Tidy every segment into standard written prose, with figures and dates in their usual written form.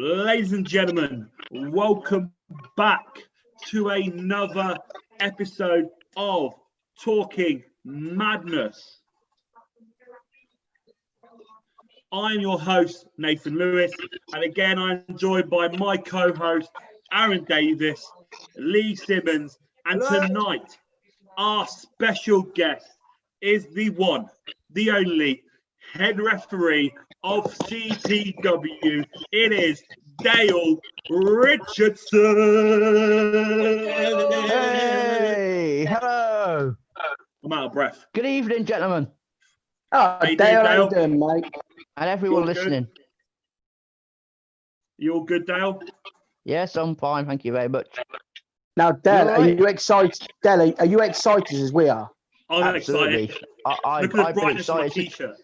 Ladies and gentlemen, welcome back to another episode of Talking Madness. I'm your host, Nathan Lewis, and again, I'm joined by my co-host, Aaron Davies, Lee Simmonds, and tonight, our special guest is the one, the only head referee of CPW. It is Dale Richardson. Hey, hello. I'm out of breath. Good evening, gentlemen. Oh, Dale, how you doing, mate? And everyone You're listening. Good? You all good, Dale? Yes, I'm fine. Thank you very much. Now, Dale, You're right. are you excited? Dale, are you excited as we are? I'm Absolutely. excited. I've Look at the been brightness of my excited t-shirt.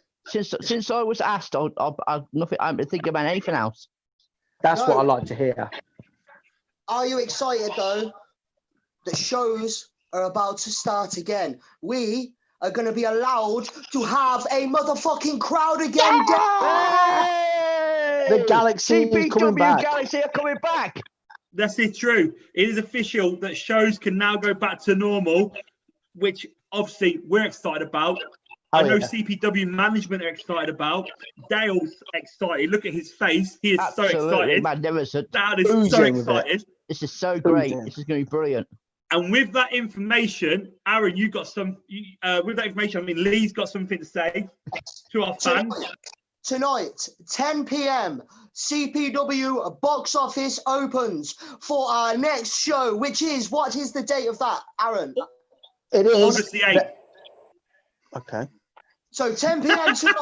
since I was asked. I haven't been thinking about anything else. That's No. what I like to hear. Are you excited though that shows are about to start again? We are going to be allowed to have a motherfucking crowd again. Hey! The Galaxy is coming CPW back. Galaxy are coming back. That's it, true. It is official that shows can now go back to normal, which obviously we're excited about. I know yeah. CPW management are excited about. Dale's excited. Look at his face. He is so Absolutely excited. magnificent. Dale is Oozing so with it. excited. This is so great. Oozing. This is going to be brilliant. And with that information, Aaron, you got some. With that information, I mean, Lee's got something to say to our fans. Tonight, 10 p.m., CPW box office opens for our next show, which is, what is the date of that, Aaron? It is. August the 8th. Okay. So 10 p.m. tonight,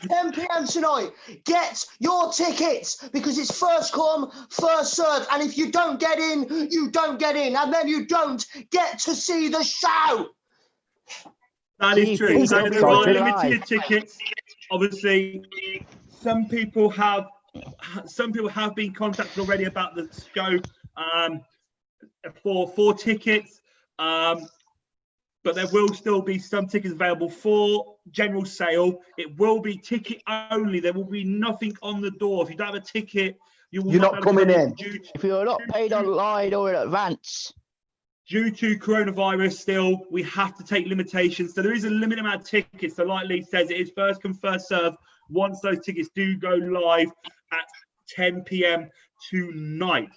10 p.m. tonight, get your tickets because it's first come, first served. And if you don't get in, you don't get in. And then you don't get to see the show. That is true. CPW So there are Live. limited tickets. Obviously, some people have been contacted already about the show for tickets. But there will still be some tickets available for general sale. It will be ticket only. There will be nothing on the door. If you don't have a ticket, you will You're not be able to coming come in. If you're not paid online or in advance, Due to coronavirus, still, we have to take limitations. So there is a limited amount of tickets. So like Lee says, it is first come, first serve. Once those tickets do go live at 10 p.m. tonight.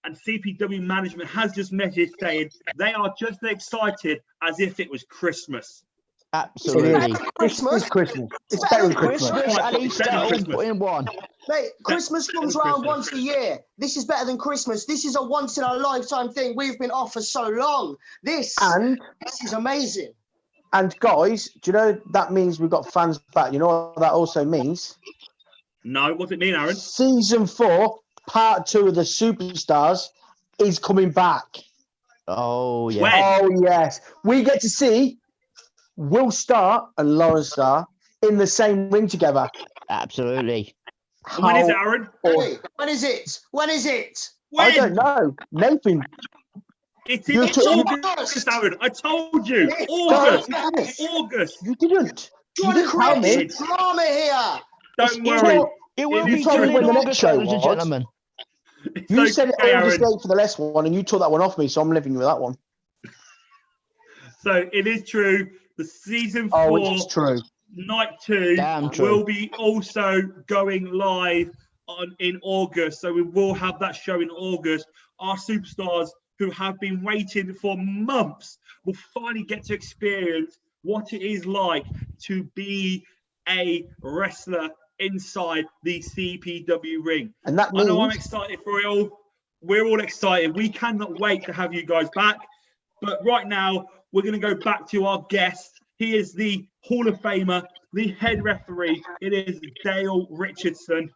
And CPW management has just messaged saying they are just as excited as if it was Christmas. absolutely. Christmas. It's Christmas. It's better than Christmas. Christmas and Easter all Christmas. put in one. Mate, Christmas comes around once a year. This is better than Christmas. This is a once in a lifetime thing. We've been off for so long. This is amazing. And guys, do you know that means we've got fans back? You know what that also means? No, what's it mean, Aaron? Season 4, part 2 of the Superstars is coming back. Oh, yeah. When? Oh, yes. We get to see Will Starr and Lauren Starr in the same ring together. Absolutely. And when is it, How Aaron? awesome. Hey, when is it? When is it? When? I don't know. Nathan, It You're is talking- August, Aaron. I told you. It's August. August. August. you didn't. Do you You want to didn't tell create me. some drama here? Don't It's- worry. It will You be told done me in when the next August, show ladies and was. gentlemen. It's You said it okay, August Aaron. 8th for the last one, and you took that one off me, so I'm living with that one. So it is true. The season Oh, 4, which is true. night 2, Damn true. will be also going live in August. So we will have that show in August. Our superstars who have been waiting for months will finally get to experience what it is like to be a wrestler inside the CPW ring. And that I know I'm means excited for it all. We're all excited. We cannot wait to have you guys back. But right now, we're going to go back to our guest. He is the Hall of Famer, the head referee. It is Dale Richardson.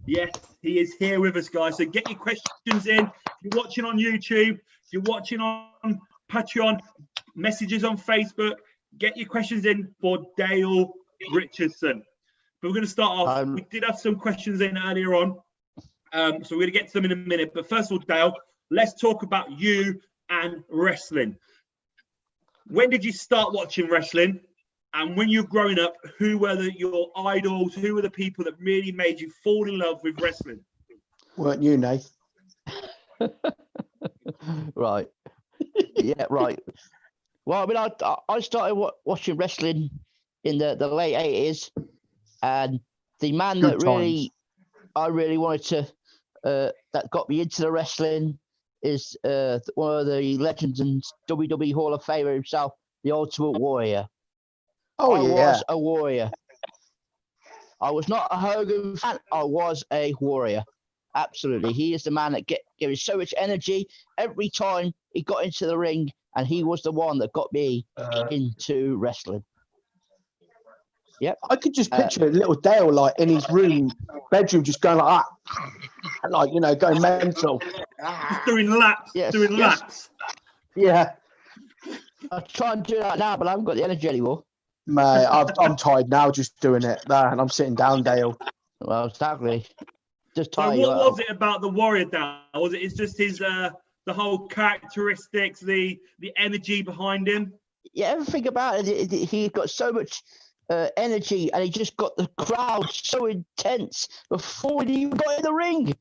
Yes, he is here with us, guys. So get your questions in. If you're watching on YouTube, if you're watching on Patreon, messages on Facebook, get your questions in for Dale Richardson. But we're going to start off. We did have some questions in earlier on. So we're going to get to them in a minute. But first of all, Dale, let's talk about you and wrestling. When did you start watching wrestling? And when you're growing up, who were your idols? Who were the people that really made you fall in love with wrestling? Weren't you, Nate? Right. Yeah, right. Well, I mean, I started watching wrestling in the late 80s, and the man Good that times. I really wanted to, that got me into the wrestling is one of the legends and WWE Hall of Famer himself, the Ultimate Warrior. Oh, I yeah. was a warrior. I was not a Hogan fan. I was a warrior. Absolutely. He is the man that gave so much energy every time he got into the ring, and he was the one that got me into wrestling. Yep. I could just picture little Dale like in his bedroom, just going like that, like, you know, going mental. Just doing laps. Yes, Doing yes. laps. Yeah, I try and do that now, but I haven't got the energy anymore. mate, I'm tired now just doing it there, and I'm sitting down, Dale. Well, exactly. Just So tired. what was it about the Warrior, Dan? Was it? It's just his the whole characteristics, the energy behind him. Yeah, everything about it. He got so much energy, and he just got the crowd so intense before he even got in the ring.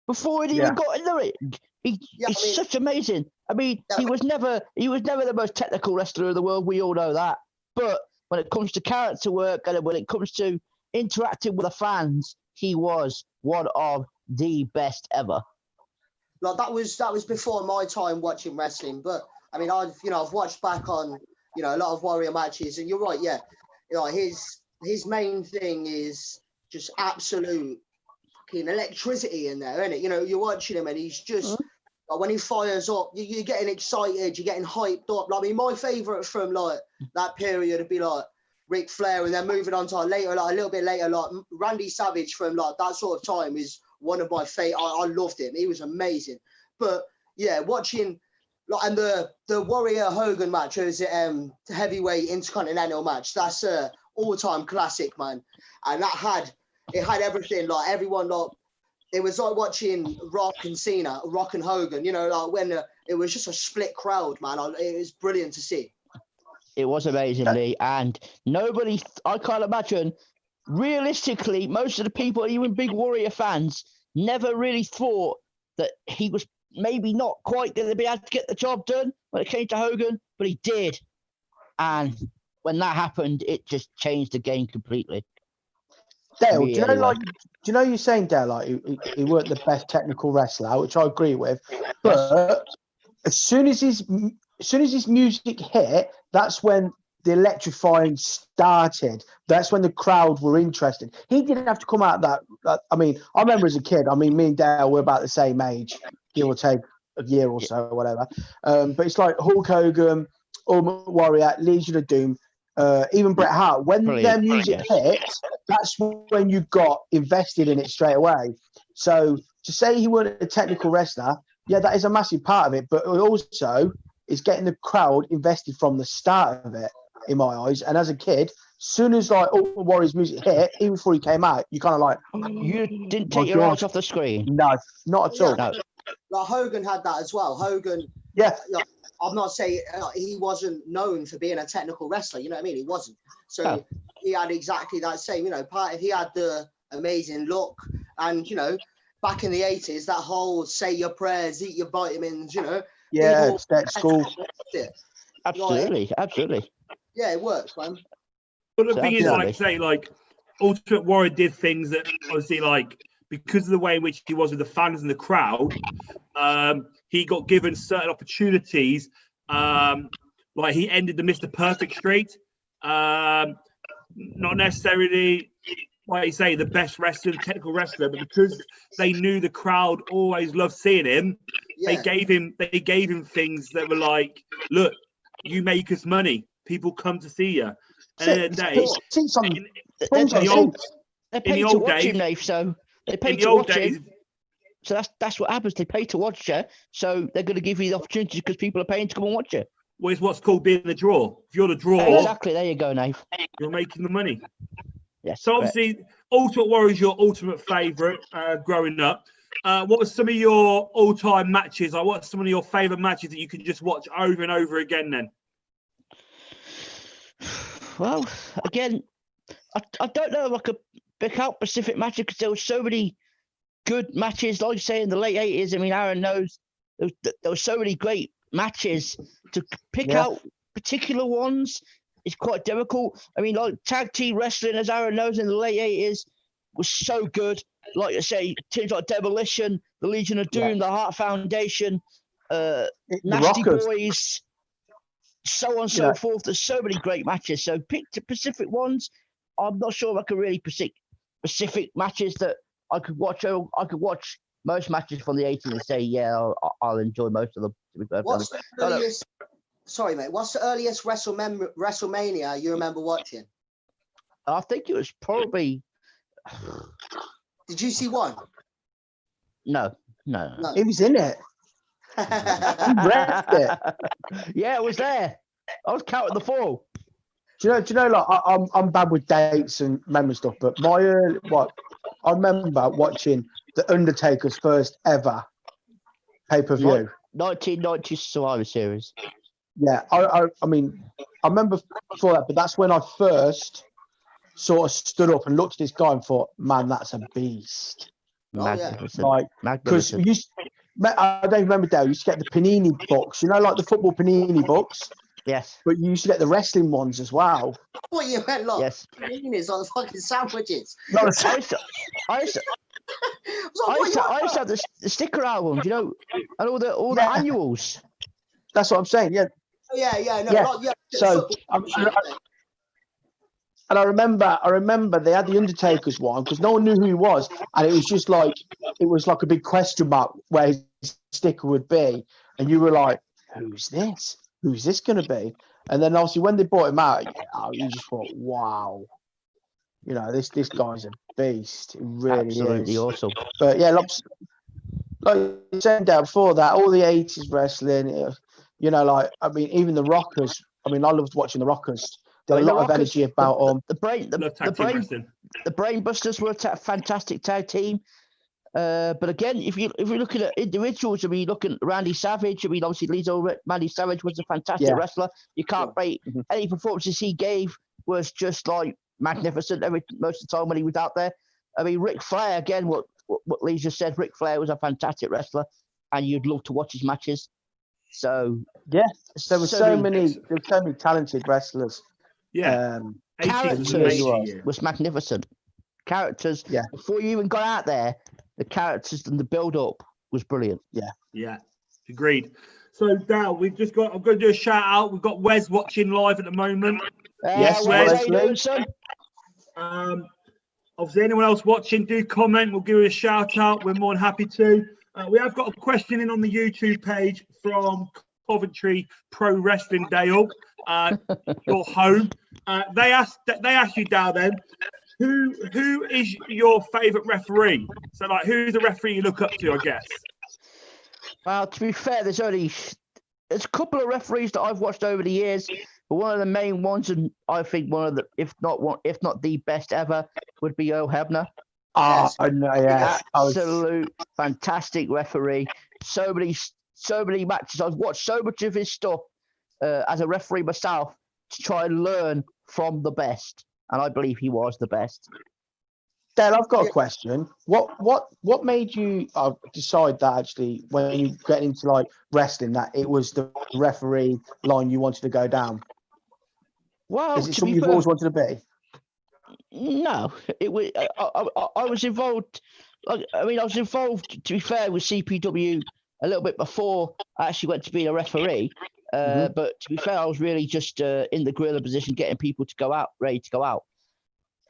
Before he even got in the ring, he's such amazing. I mean, he was never the most technical wrestler in the world. We all know that. But when it comes to character work and when it comes to interacting with the fans, he was one of the best ever. Like that was before my time watching wrestling, but I mean, I've watched back on a lot of Warrior matches, and you're right, yeah, his main thing is just absolute fucking electricity in there, isn't it? You're watching him, and he's just like, when he fires up, you're getting excited, you're getting hyped up. Like, I mean, my favourite from like that period would be like Ric Flair, and then moving on to like a little bit later, like Randy Savage from like that sort of time is one of my favorite. I loved him. He was amazing. But yeah, watching like, and the Warrior Hogan match was heavyweight intercontinental match. That's a all-time classic, man. And it had everything. Like everyone, like it was like watching Rock and Cena, Rock and Hogan. Like when it was just a split crowd, man. It was brilliant to see. It was amazing, Lee, and nobody. I can't imagine. Realistically, most of the people, even big Warrior fans, never really thought that he was maybe not quite going to be able to get the job done when it came to Hogan, but he did. And when that happened, it just changed the game completely. Dale, do you know you're saying, Dale, like he weren't the best technical wrestler, which I agree with, but as soon as his music hit, that's when the electrifying started. That's when the crowd were interested. He didn't have to come out that. I mean, I remember as a kid. I mean, me and Dale were about the same age, give or take a year or so, or whatever. But it's like Hulk Hogan, Ultimate Warrior, Legion of Doom, even Bret Hart. When their music hit, that's when you got invested in it straight away. So to say he wasn't a technical wrestler, yeah, that is a massive part of it. But it also is getting the crowd invested from the start of it, in my eyes. And as a kid, soon as like Ultimate Warrior's music hit, even before he came out, you kind of like, you didn't take your eyes off the screen. No, not at all. No. Like Hogan had that as well. Hogan, like, I'm not saying he wasn't known for being a technical wrestler. You know what I mean? He wasn't. So he had exactly that same. He had the amazing look, and back in the 80s, that whole say your prayers, eat your vitamins. Yeah, at school. Absolutely, absolutely. Yeah, it works, man. But the thing is, like say, like Ultimate Warrior did things that obviously, like because of the way in which he was with the fans and the crowd, he got given certain opportunities. Like he ended the Mr. Perfect streak. Not necessarily, like you say, the best wrestler, the technical wrestler, but because they knew the crowd always loved seeing him, they gave him things that were like, look, you make us money. People come to see you. And in the day, they pay to watch him, Dave. So they pay to watch him. So that's what happens. They pay to watch you, so they're going to give you the opportunity because people are paying to come and watch you. Well, it's what's called being the draw. If you're the draw, exactly. There you go, Nave. You're making the money. Yes. So obviously, Ultimate Warrior is your ultimate favourite growing up. What were some of your all-time matches? Like, what are some of your favourite matches that you can just watch over and over again? Then. Well, again, I don't know if I could pick out specific matches because there were so many good matches, like you say, in the late 80s. I mean, Aaron knows there were so many great matches. To pick out particular ones is quite difficult. I mean, like tag team wrestling, as Aaron knows, in the late 80s was so good. Like I say, teams like Demolition, the Legion of Doom, the Heart Foundation, Nasty Boys, so on and so forth. There's so many great matches. So pick the specific ones. I'm not sure if I can really specific matches that I could watch. I could watch most matches from the 80s and say, yeah, I'll enjoy most of them. What's the earliest? Sorry, mate. What's the earliest WrestleMania you remember watching? I think it was probably. Did you see one? No. He was in it. He wrecked it. Yeah, it was there. I was counting the fall. Do you know? Like I'm bad with dates and memory stuff, but I remember watching the Undertaker's first ever pay-per-view. 1990 Survivor Series. Yeah, I mean, I remember before that, but that's when I first sort of stood up and looked at this guy and thought, man, that's a beast. Magnificent. Like, because I don't remember, Dale, you used to get the Panini books, like the football Panini books. Yes. But you used to get the wrestling ones as well. What you meant, like paninis on the fucking sandwiches? I used to have the sticker albums, and all the annuals. That's what I'm saying. Yeah. So, and I remember they had the Undertaker's one because no one knew who he was, and it was like a big question mark where his sticker would be, and you were like, "Who's this? Who's this going to be?" And then obviously when they brought him out, you just thought, "Wow, this guy's a beast. It really absolutely is awesome." But yeah, like you said, Dad, before that, all the 80s wrestling, I mean, even the Rockers. I mean, I loved watching the Rockers. There was a lot of energy about them. The Brain Busters were a fantastic tag team. But again, if you're looking at individuals, I mean, looking at Randy Savage, I mean, obviously Randy Savage was a fantastic wrestler. You can't rate any performances he gave was just like magnificent most of the time when he was out there. I mean, Ric Flair, again, what Lee just said, Ric Flair was a fantastic wrestler, and you'd love to watch his matches. So there were so many talented wrestlers. Yeah, characters was magnificent. Characters, before you even got out there, the characters and the build-up was brilliant. Yeah, agreed. So, Dal, I'm going to do a shout out. We've got Wes watching live at the moment. Yes, Wes, how you doing, son? Obviously, anyone else watching, do comment. We'll give you a shout out. We're more than happy to. We have got a question in on the YouTube page from Coventry Pro Wrestling, Dale, your home. They asked you, Dal, then, who is your favourite referee? So, like, who's the referee you look up to, I guess? Well, to be fair, there's a couple of referees that I've watched over the years, but one of the main ones, and I think one of the, if not the best ever, would be Earl Hebner. I know, yeah. Absolute fantastic referee. So many matches. I've watched so much of his stuff as a referee myself to try and learn from the best, and I believe he was the best. Dale, I've got a question. What made you decide that actually when you get into like wrestling that it was the referee line you wanted to go down? Well, is it something you've always wanted to be? No, it was. I was involved. I was involved. To be fair, with CPW a little bit before I actually went to be a referee. But to be fair, I was really just in the guerrilla position, getting people to go out, ready to go out.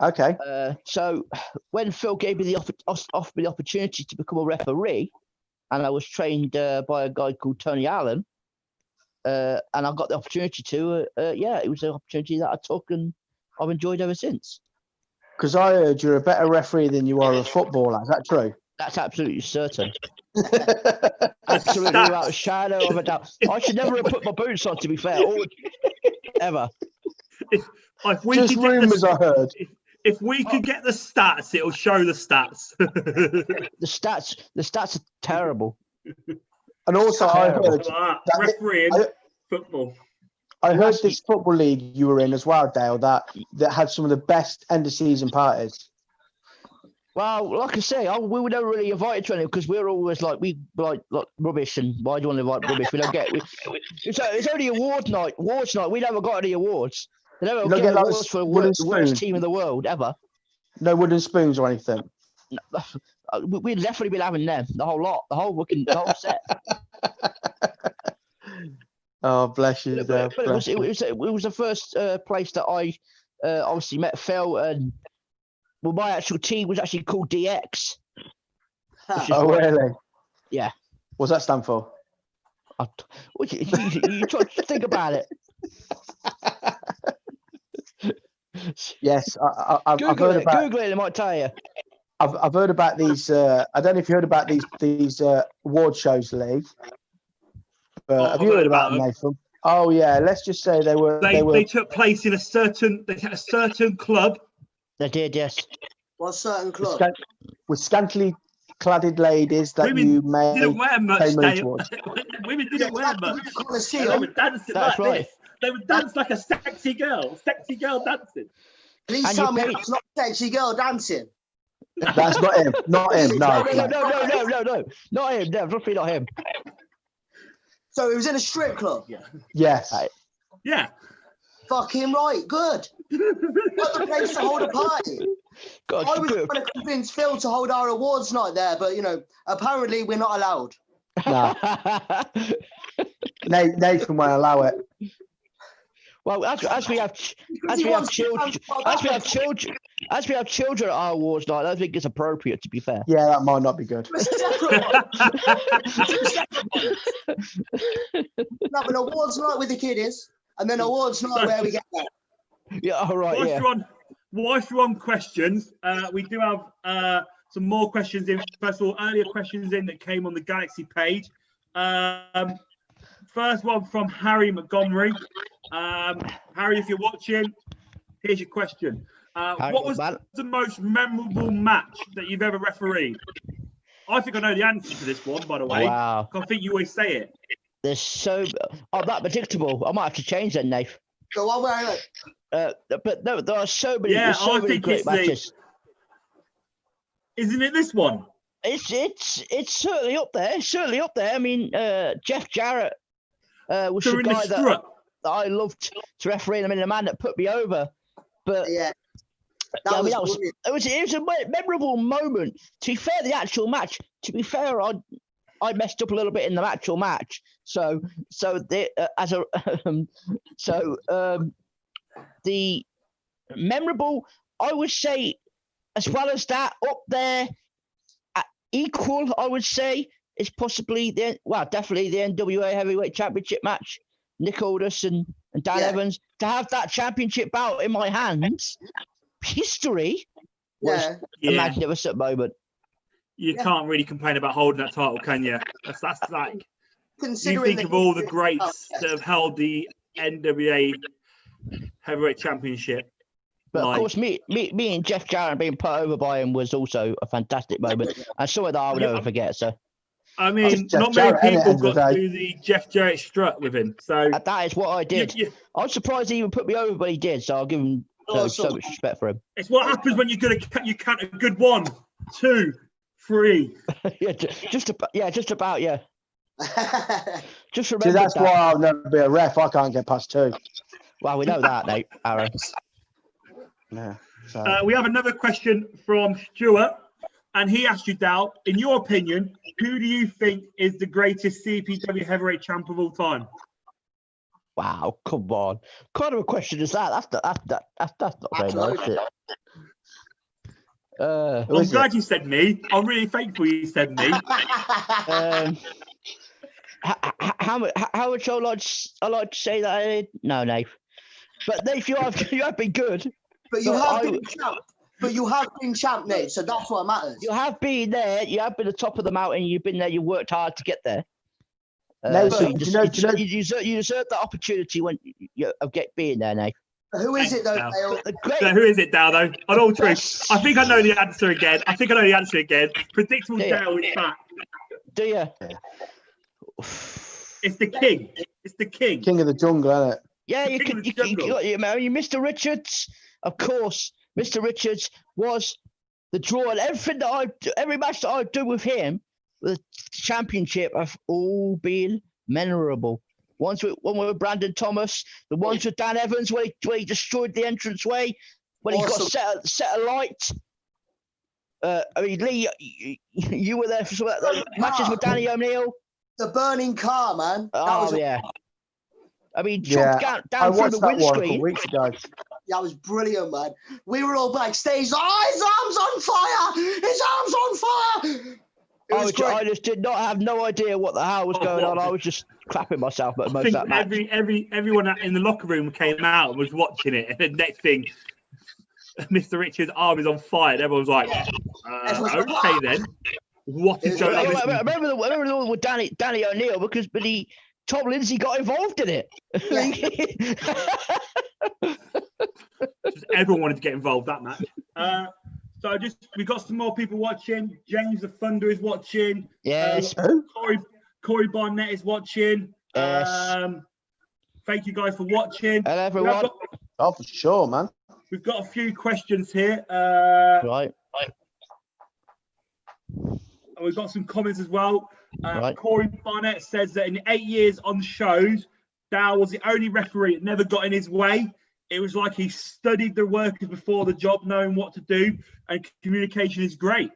Okay. So when Phil gave me offered me the opportunity to become a referee, and I was trained by a guy called Tony Allen, and I got the opportunity to, it was an opportunity that I took, and I've enjoyed ever since. Because I heard you're a better referee than you are a footballer. Is that true? That's absolutely certain. Absolutely, without a shadow of a doubt. I should never have put my boots on, to be fair, ever. Just rumours I heard. If we could get the stats, it'll show the stats. The stats are terrible. And also, I heard refereeing football. I heard this football league you were in as well, Dale, that had some of the best end of season parties. Well, like I say, we were never really invited to anything because we're always like like rubbish, and why do you want to invite rubbish? We don't get. It's only award night. Awards night. We never got any awards. They never You don't give get, like, awards for the wooden worst spoon? team in the world ever. No wooden spoons or anything. We'd definitely been having them, the whole lot, the whole set. Oh, bless you, But it bless you. was the first place that I obviously met Phil, and well, my actual team was actually called DX. Oh, really? Yeah. What's that stand for? You try to think about it. Yes, I've heard about. Google it, it might tell you. I've heard about these. I don't know if you heard about these award shows, Lee. Have you heard about them, Nathan? Oh yeah. Let's just say they took place in a certain club. They did, yes. What certain club? With scantily cladded ladies that Women you may didn't wear much. pay money towards. Women didn't wear much. Colosseum. They were dancing That's like right. this. They would dance like a sexy girl dancing. Please And tell you me paid- it's not sexy girl dancing. That's not him. Not him. No. No, not him. Definitely not him. So it was in a strip club. Yes. Right. Yeah. Fucking right, good. What the place to hold a party. God, I was trying to convince Phil to hold our awards night there, but apparently we're not allowed. No. Nathan won't allow it. Well, as we have children at our awards night, I don't think it's appropriate. To be fair. Yeah, that might not be good. Have an awards night with the kiddies, and then awards night where we get there. Yeah, all right. Whilst you're on questions, we do have some more questions in. First of all, earlier questions in that came on the Galaxy page. First one from Harry Montgomery. Harry, if you're watching, here's your question. What was the most memorable match that you've ever refereed? I think I know the answer to this one, by the way. Wow. I think you always say it. They're so that predictable. I might have to change that, Nate. So what were But no, there are so many. Yeah, there's so I many think great it's matches. Isn't it this one? It's certainly up there. Certainly up there. I mean, Jeff Jarrett was the During the guy that strut. I loved to referee. I mean, the man that put me over. But yeah. it was a memorable moment. To be fair, the actual match. To be fair, I messed up a little bit in the actual match. So the the memorable, I would say, as well as that, up there, equal, I would say, is possibly definitely the NWA Heavyweight Championship match. Nick Aldis and Dan Evans, to have that championship bout in my hands, history was a magnificent moment. You can't really complain about holding that title, can you? That's like, Considering you think of all the greats that have held the NWA Heavyweight Championship. But of course, me and Jeff Jarrett being put over by him was also a fantastic moment, and something that I will never forget. So, I mean, not many people got to do the Jeff Jarrett strut with him. So that is what I did. I'm surprised he even put me over, but he did. So I'll give him so much respect for him. It's what happens when you count a good 1, 2, 3. Just about. Just remember. See, that's why I'll never be a ref. I can't get past 2. Well, we know that, Nate. Aaron. Yeah. We have another question from Stuart, and he asked you, Dal, in your opinion, who do you think is the greatest CPW heavyweight champ of all time? Wow, come on! What kind of a question is that? That's not very nice. I'm glad you said me. I'm really thankful you said me. How much I like to say that I did? No, Nate. But Nate, you have been good. But you have been champ. But you have been champ, Nate. So that's what matters. You have been there. You have been at the top of the mountain. You've been there. You worked hard to get there. So you deserve that opportunity when you get being there, Nate. Who is it though, Dale? So who is it, Dale? Though, on all truth, I think I know the answer again. Predictable Dale is back. Do you? It's the king. It's the king. King of the jungle, isn't it? Yeah, you Mr. Richards, of course. Mr. Richards was the draw, and everything every match that I do with him, the championship, have all been memorable. One with Brandon Thomas, the ones with Dan Evans, where he destroyed the entranceway, when he got set alight. I mean, Lee, you were there for some of the matches with Danny O'Neill. The burning car, man. Yeah. I mean, chopped down through the windscreen. One a couple weeks ago. That was brilliant, man. We were all backstage. Oh, his arm's on fire! His arm's on fire! I just did not have no idea what the hell was going on. I was just clapping myself at most of that match. Everyone in the locker room came out and was watching it, and the next thing, Mr. Richards' arm is on fire. And everyone was like, "Okay, then, what is going on?" I remember the one with Danny O'Neill because Tom Lindsay got involved in it. Everyone wanted to get involved that match. So we got some more people watching. James the Thunder is watching. Yes. Corey Barnett is watching. Yes. Thank you guys for watching. Hello, everyone. Oh, for sure, man. We've got a few questions here. Right. And we've got some comments as well. Right. Corey Barnett says that in 8 years on shows, Dow was the only referee that never got in his way. It was like he studied the workers before the job, knowing what to do, and communication is great.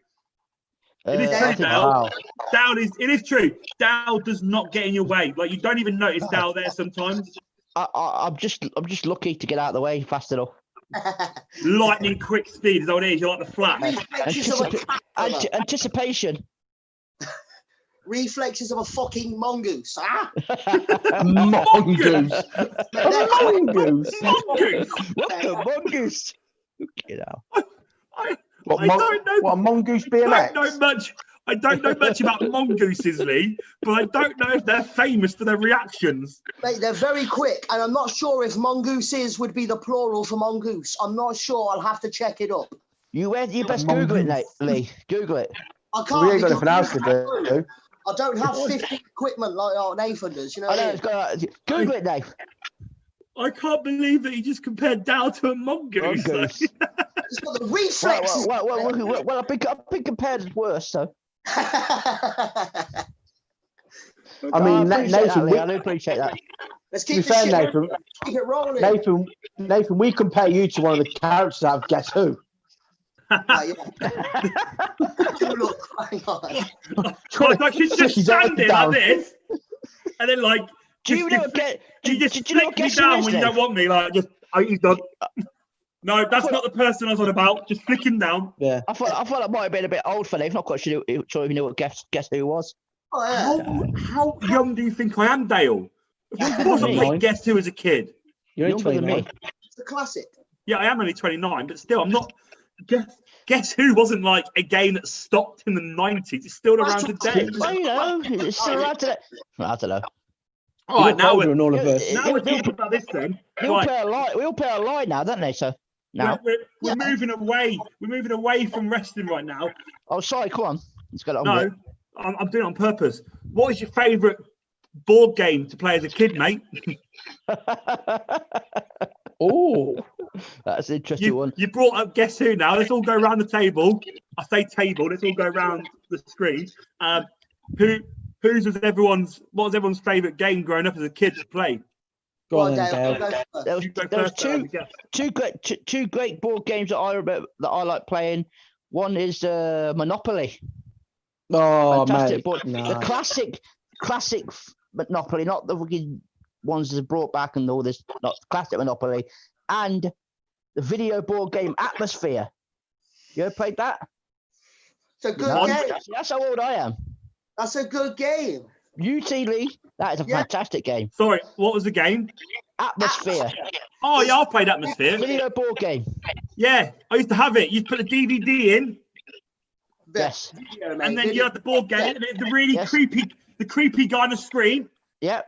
It is true, Dow. It is true. Dow does not get in your way. Like, you don't even notice Dow there sometimes. I'm just lucky to get out of the way fast enough. Lightning quick speed is what it is. You're like the Flash. Anticipation. Reflexes of a fucking mongoose, huh? Mongoose. Mongoose. You know. I don't know. What, a mongoose BMX? I don't know much about mongooses, Lee, but I don't know if they're famous for their reactions. Mate, they're very quick, and I'm not sure if mongooses would be the plural for mongoose. I'm not sure. I'll have to check it up. You best Google it, Lee. Google it. I can't. We ain't got anything else to do. I don't have 50 equipment like Nathan does, you know. I know. Google it, Dave. I can't believe that he just compared Dow to a mongoose. Mongoose. It's got the reflexes. Well, I've been compared as worse, so. I mean, Nathan, I do appreciate that. Let's keep keep it rolling. Nathan, we compare you to one of the characters out of Guess Who. Yeah. Look, hang on. Like she's just standing like this, and then like you just flick me down when you don't want me. Like just, he's done. No, that's not the person I was on about. Just flick him down. Yeah. I thought that might have been a bit old for Dave. Not quite sure if you knew what Guess Who was. Oh, yeah. How young do you think I am, Dale? I wasn't like Guess Who as a kid. You're younger than me. It's a classic. Yeah, I am only 29, but still, I'm not. Guess Who wasn't like a game that stopped in the 90s. It's still around today. Well, you know, it's still around today. I don't know. All right, now we're all of us. Now we're talking about this then. We all play a lie now, don't they? So now we're moving away. We're moving away from wrestling right now. Oh, sorry. Come on. Let's get on. No, I'm doing it on purpose. What is your favourite board game to play as a kid, mate? Oh, that's an interesting one. You brought up Guess Who now. Let's all go around the table. I say table. Let's all go around the screen. What was everyone's favourite game growing up as a kid to play? Go on, Dale. There was two great board games that I remember that I like playing. One is Monopoly. Oh, fantastic mate. board. No. The classic Monopoly, not the fucking ones that are brought back and all this. Not classic Monopoly, and the video board game Atmosphere. You ever played that? It's a good game. That's how old I am. That's a good game. UT Lee, that is a fantastic game. Sorry, what was the game? Atmosphere. Oh, yeah, I played Atmosphere. Video board game. Yeah, I used to have it. You put the DVD in. Yes. Video, mate. And then you had the board game, and the really creepy guy on the screen. Yeah.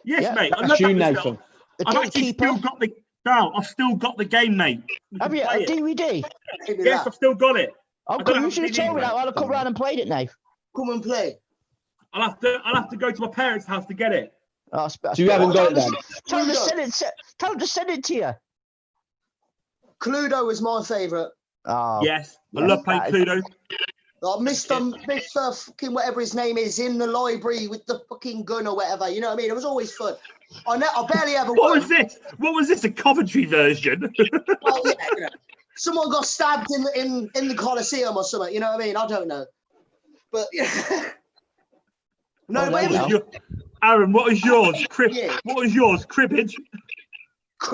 Yes, mate. I love That's you, that Nathan. I've actually still got the. No, I've still got the game, mate. Have you a DVD? Yes, I've still got it. Oh, cool. You should have told me that. I'd have come round and played it, Nate. Come and play. I'll have to go to my parents' house to get it. Oh, So you haven't got it then? Tell them to send it to you. Cluedo was my favourite. Oh, Yes, I yes, love playing that is- Cluedo. Like Mr. fucking whatever his name is in the library with the fucking gun or whatever. You know what I mean? It was always fun. I barely ever What won. was this? What was this? A Coventry version? Well, yeah, you know, someone got stabbed in the Coliseum or something. You know what I mean? I don't know, but yeah. No, Oh, but it there was you go. Aaron, what was yours? Yeah. What was yours? Cribbage?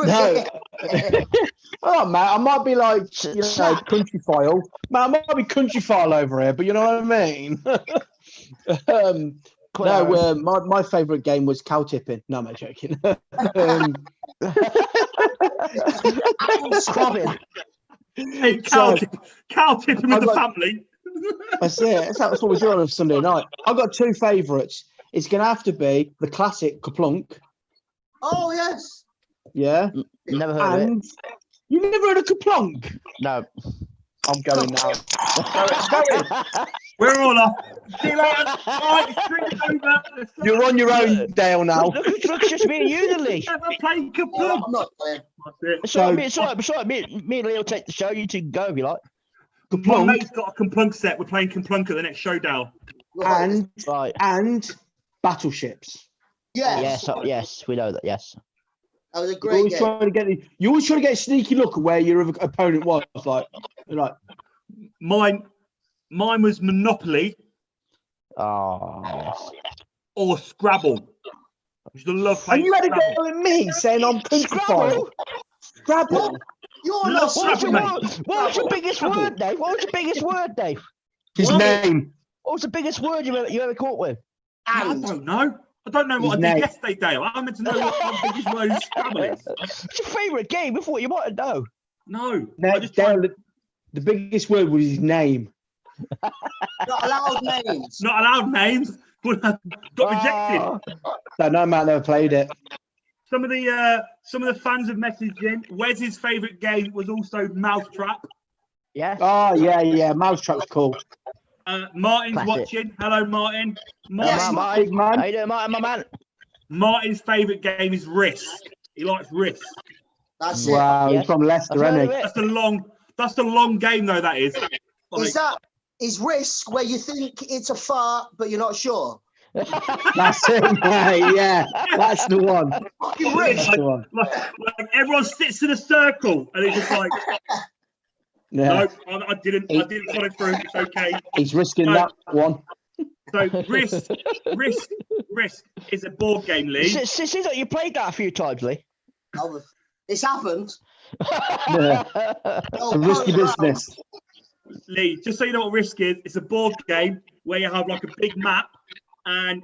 No. Oh, man, I might be like, country file. Man, I might be country file over here, but you know what I mean? My favourite game was cow tipping. No, I'm joking. Crabbing. Hey, cow tipping with the family. That's it. That's what we're doing on a Sunday night. I've got two favourites. It's going to have to be the classic Kaplunk. Oh yes. Yeah. Never heard of it. You never heard of Kaplunk? No. I'm going now. We're all off. See you later. Right, it's over. You're on your own, Dale, now. Look, it's just me and you, Lee. We're playing Oh, Kaplunk. I'm not playing. That's it. It's all right. It's all right. Me and Lee will take the show. You two can go if you like. My Kaplunk mate's got a Kaplunk set. We're playing Kaplunk at the next showdown. Right. and battleships. Yes. Yes, we know that. Yes. That was a You great always game. try to get a sneaky look at where your opponent was. Like, Mine was Monopoly Oh, yes. or Scrabble. I used to love and playing you had a Scrabble. go at me saying I'm country file. Scrabble. You're Love not Scrabble, mate. What was your biggest word, Dave? What was your biggest word, Dave? His name. What was the biggest word you ever caught with? I don't know. I don't know what His I did name. yesterday, Dale. I'm meant to know what my biggest word is Scrabble is. It's your favourite game. I thought you might know. No. No, I just tried, Dale, the biggest word was his name. Not allowed names. not allowed names. Got rejected. So no man never played it. Some of the fans have messaged in. Wes's favourite game was also Mousetrap. Yeah. Oh yeah. Mousetrap's cool. Martin's Classic. watching. Hello, Martin. Yes, Martin. big man. How you doing, Martin, my man? Martin's favourite game is Risk. He likes Risk. That's it. Wow, Yes. he's from Leicester, I've heard isn't of he? it. That's a long game though. That is. Is Risk where you think it's a fart but you're not sure? That's it, mate. Yeah, that's the one. Fucking That's Risk. the one. like everyone sits in a circle and it's just like, Yeah, no, I didn't follow through. It's okay. he's risking No. that one. So Risk is a board game, Lee. It seems like you played that a few times, Lee. Oh, this happened. Yeah, Oh, a risky wow. business. Lee, just so you know what Risk is, it's a board game where you have like a big map and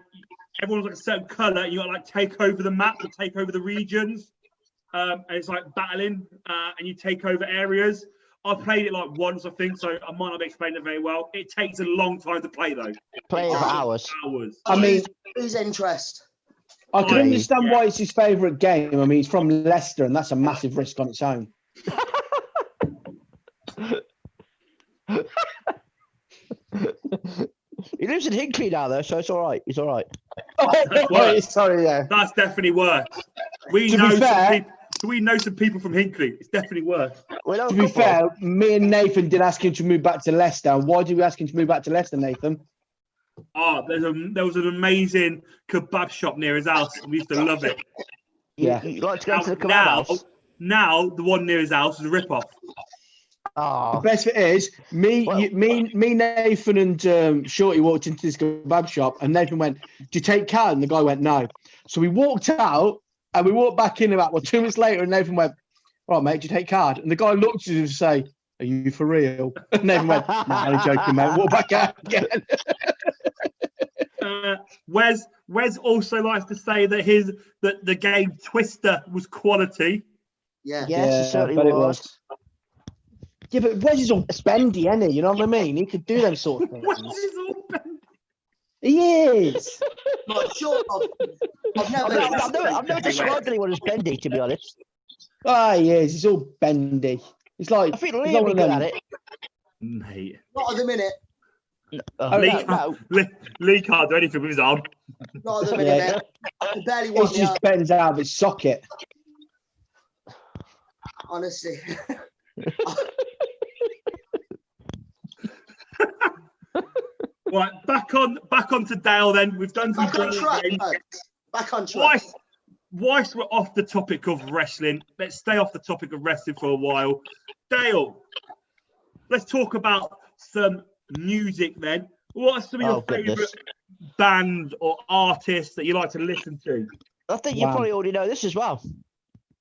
everyone's like a certain colour and you got to like take over the map or take over the regions. And it's like battling and you take over areas. I've played it like once, I think, so I might not be explaining it very well. It takes a long time to play though. Playing for hours. Hours. I mean, Whose interest? I can Yeah. understand why it's his favourite game. I mean, he's from Leicester, and that's a massive risk on its own. He lives in Hinkley now, though, so it's all right. He's all right. Oh, sorry, yeah. That's definitely worse. We To be know some fair- people. We know some people from Hinkley. It's definitely worse. We know a To be couple. fair, me and Nathan did ask him to move back to Leicester. And why did we ask him to move back to Leicester, Nathan? Oh, there was an amazing kebab shop near his house. We used to love it. Yeah. You like to go to the kebab now, house? now the one near his house is a rip-off. The Oh, best bit is me, Well- Nathan, and Shorty walked into this kebab shop, and Nathan went, "Do you take card?" And the guy went, "No." So we walked out, and we walked back in about 2 minutes later, and Nathan went, "All right, mate, do you take card?" And the guy looked at him and say, "Are you for real?" And Nathan went, "Nah, I'm joking, mate." Walk back out again. Wes also likes to say that the game Twister was quality. Yeah. yes, it I certainly bet it was. Yeah, but Wes is all bendy, isn't he? You know what I mean? He could do them sort of Wes things. is all bent. He is. Not sure. I've I've never described anyone as bendy, to be honest. Ah, he is. He's all bendy. He's like. I think he's Lee like will be one of good them- at it. Mate. Not at the minute. Lee, No. Lee can't do anything with his arm. Not at the minute. Yeah. Mate. I can barely It walk me just out, bends out of its socket. honestly. Right, back on to Dale then. We've done some Back on track, games. man. Back on track. Whilst we're off the topic of wrestling, let's stay off the topic of wrestling for a while. Dale, let's talk about some music then. What are some of your favourite bands or artists that you like to listen to? I think you probably already know this as well.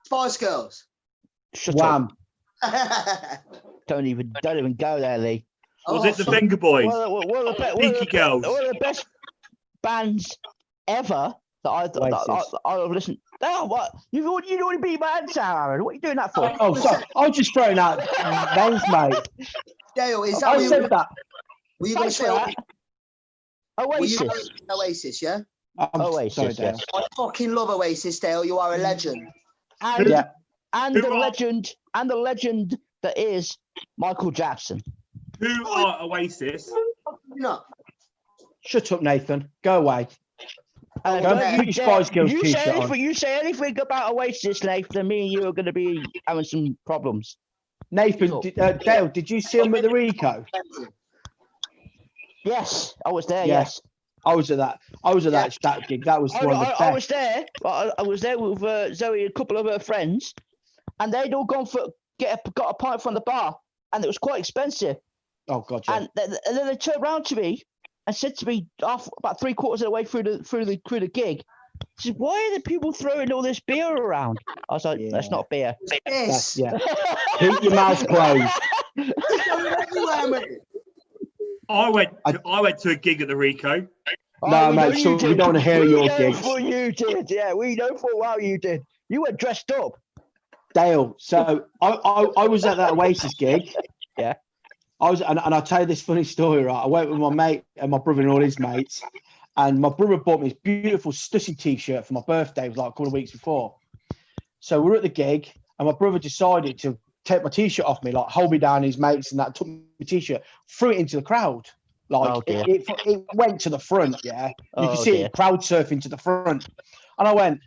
Spice Girls. Shut Wham. up. Don't even go there, Lee. Was it the Venga Boys? One of the best bands ever that I've listened. Oh, what? You've already beat my answer, Aaron. What are you doing that for? Oh, sorry. I was just throwing out names, mate. Dale, is that I what said that. Were you going to say Oasis? Oasis, yeah? Oasis, sorry, yes. I fucking love Oasis, Dale. You are a legend. And, Yeah. and the legend that is Michael Jackson. Who are Oasis? No. Shut up, Nathan. Go away. Go and Don't put your Spice Girls you t-shirt say on. you say anything about Oasis, Nathan, me and you are going to be having some problems. Nathan, Dale, did you see him at the Rico? Yes, I was there. Yeah. Yes, I was at that gig. That was one of the best. I was there. I was there with Zoe and a couple of her friends, and they'd all gone got a pint from the bar, and it was quite expensive. Oh God, yeah. And then they turned around to me and said to me about 3/4 of the way through the gig, she said, "Why are the people throwing all this beer around?" I was like, "That's not beer." Yes. Yeah. Keep your mouth closed. I went to a gig at the Rico. No, mate, so we don't want to hear your gigs. Well, you did, yeah. We know for a while you did. You were dressed up. Dale, so I was at that Oasis gig. Yeah. I was, and I'll tell you this funny story, right? I went with my mate and my brother and all his mates, and my brother bought me this beautiful Stussy t-shirt for my birthday. It was like a couple of weeks before. So we were at the gig, and my brother decided to take my t-shirt off me, like hold me down, his mates, and that took my t-shirt, threw it into the crowd. Like it went to the front, yeah. You can see it crowd surfing to the front. And I went,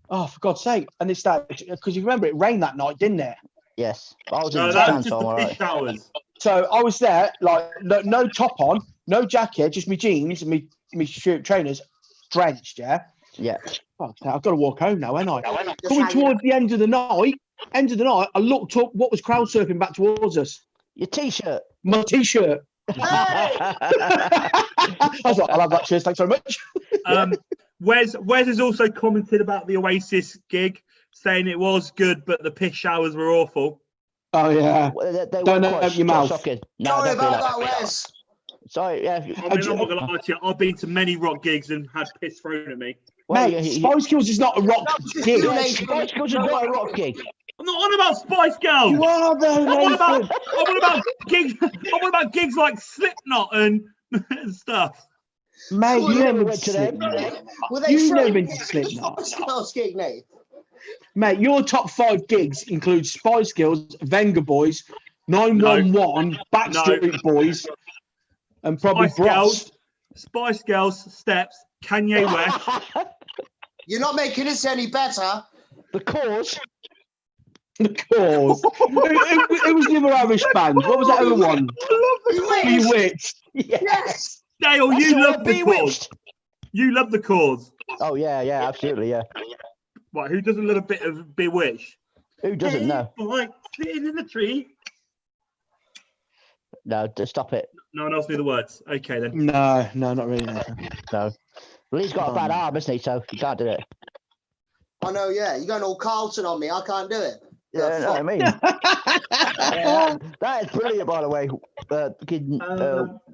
oh, for God's sake. And it started, because you remember it rained that night, didn't it? Yes. I was in No, the that was just the piss showers. So I was there, like no top on, no jacket, just my jeans and me shirt trainers, drenched, yeah? Yeah. Oh, I've got to walk home now, ain't I? Coming towards the end of the night, I looked up what was crowd surfing back towards us. Your t-shirt. My t-shirt. I was like, I'll have that, cheers, thanks very much. Wes has also commented about the Oasis gig, saying it was good, but the piss showers were awful. Oh yeah. They don't were open your mouth. shocking. No, Sorry about that, Wes. Sorry, yeah. I mean, I'm not gonna lie to you. I've been to many rock gigs and had piss thrown at me. Well, mate, Spice Girls is not a rock gig. Spice Girls is not a rock gig. I'm not on about Spice Girls. You are though, Nathan. I'm on about gigs. I'm on about gigs like Slipknot and stuff. Mate, you never went to them. You've never been to Slipknot. Gig, mate. Mate, your top 5 gigs include Spice Girls, Venga Boys, 911, Backstreet Boys, and probably Spice Girls, Steps, Kanye West. You're not making this any better. The Cause. The Cause. Who was the other Irish band? What was that other one? Bewitched. Yes. Dale, you love the Cause. You love the Cause. Oh yeah, absolutely, yeah. Right, who doesn't love a bit of Bewitched? Who doesn't know? Like sitting in the tree. No, just stop it. No one else knew the words. Okay then. No, not really. No. Well, he's got a bad arm, isn't he? So he can't do it. I know, yeah. You're going all Carlton on me. I can't do it. Yeah, know what I mean. That is brilliant, by the way.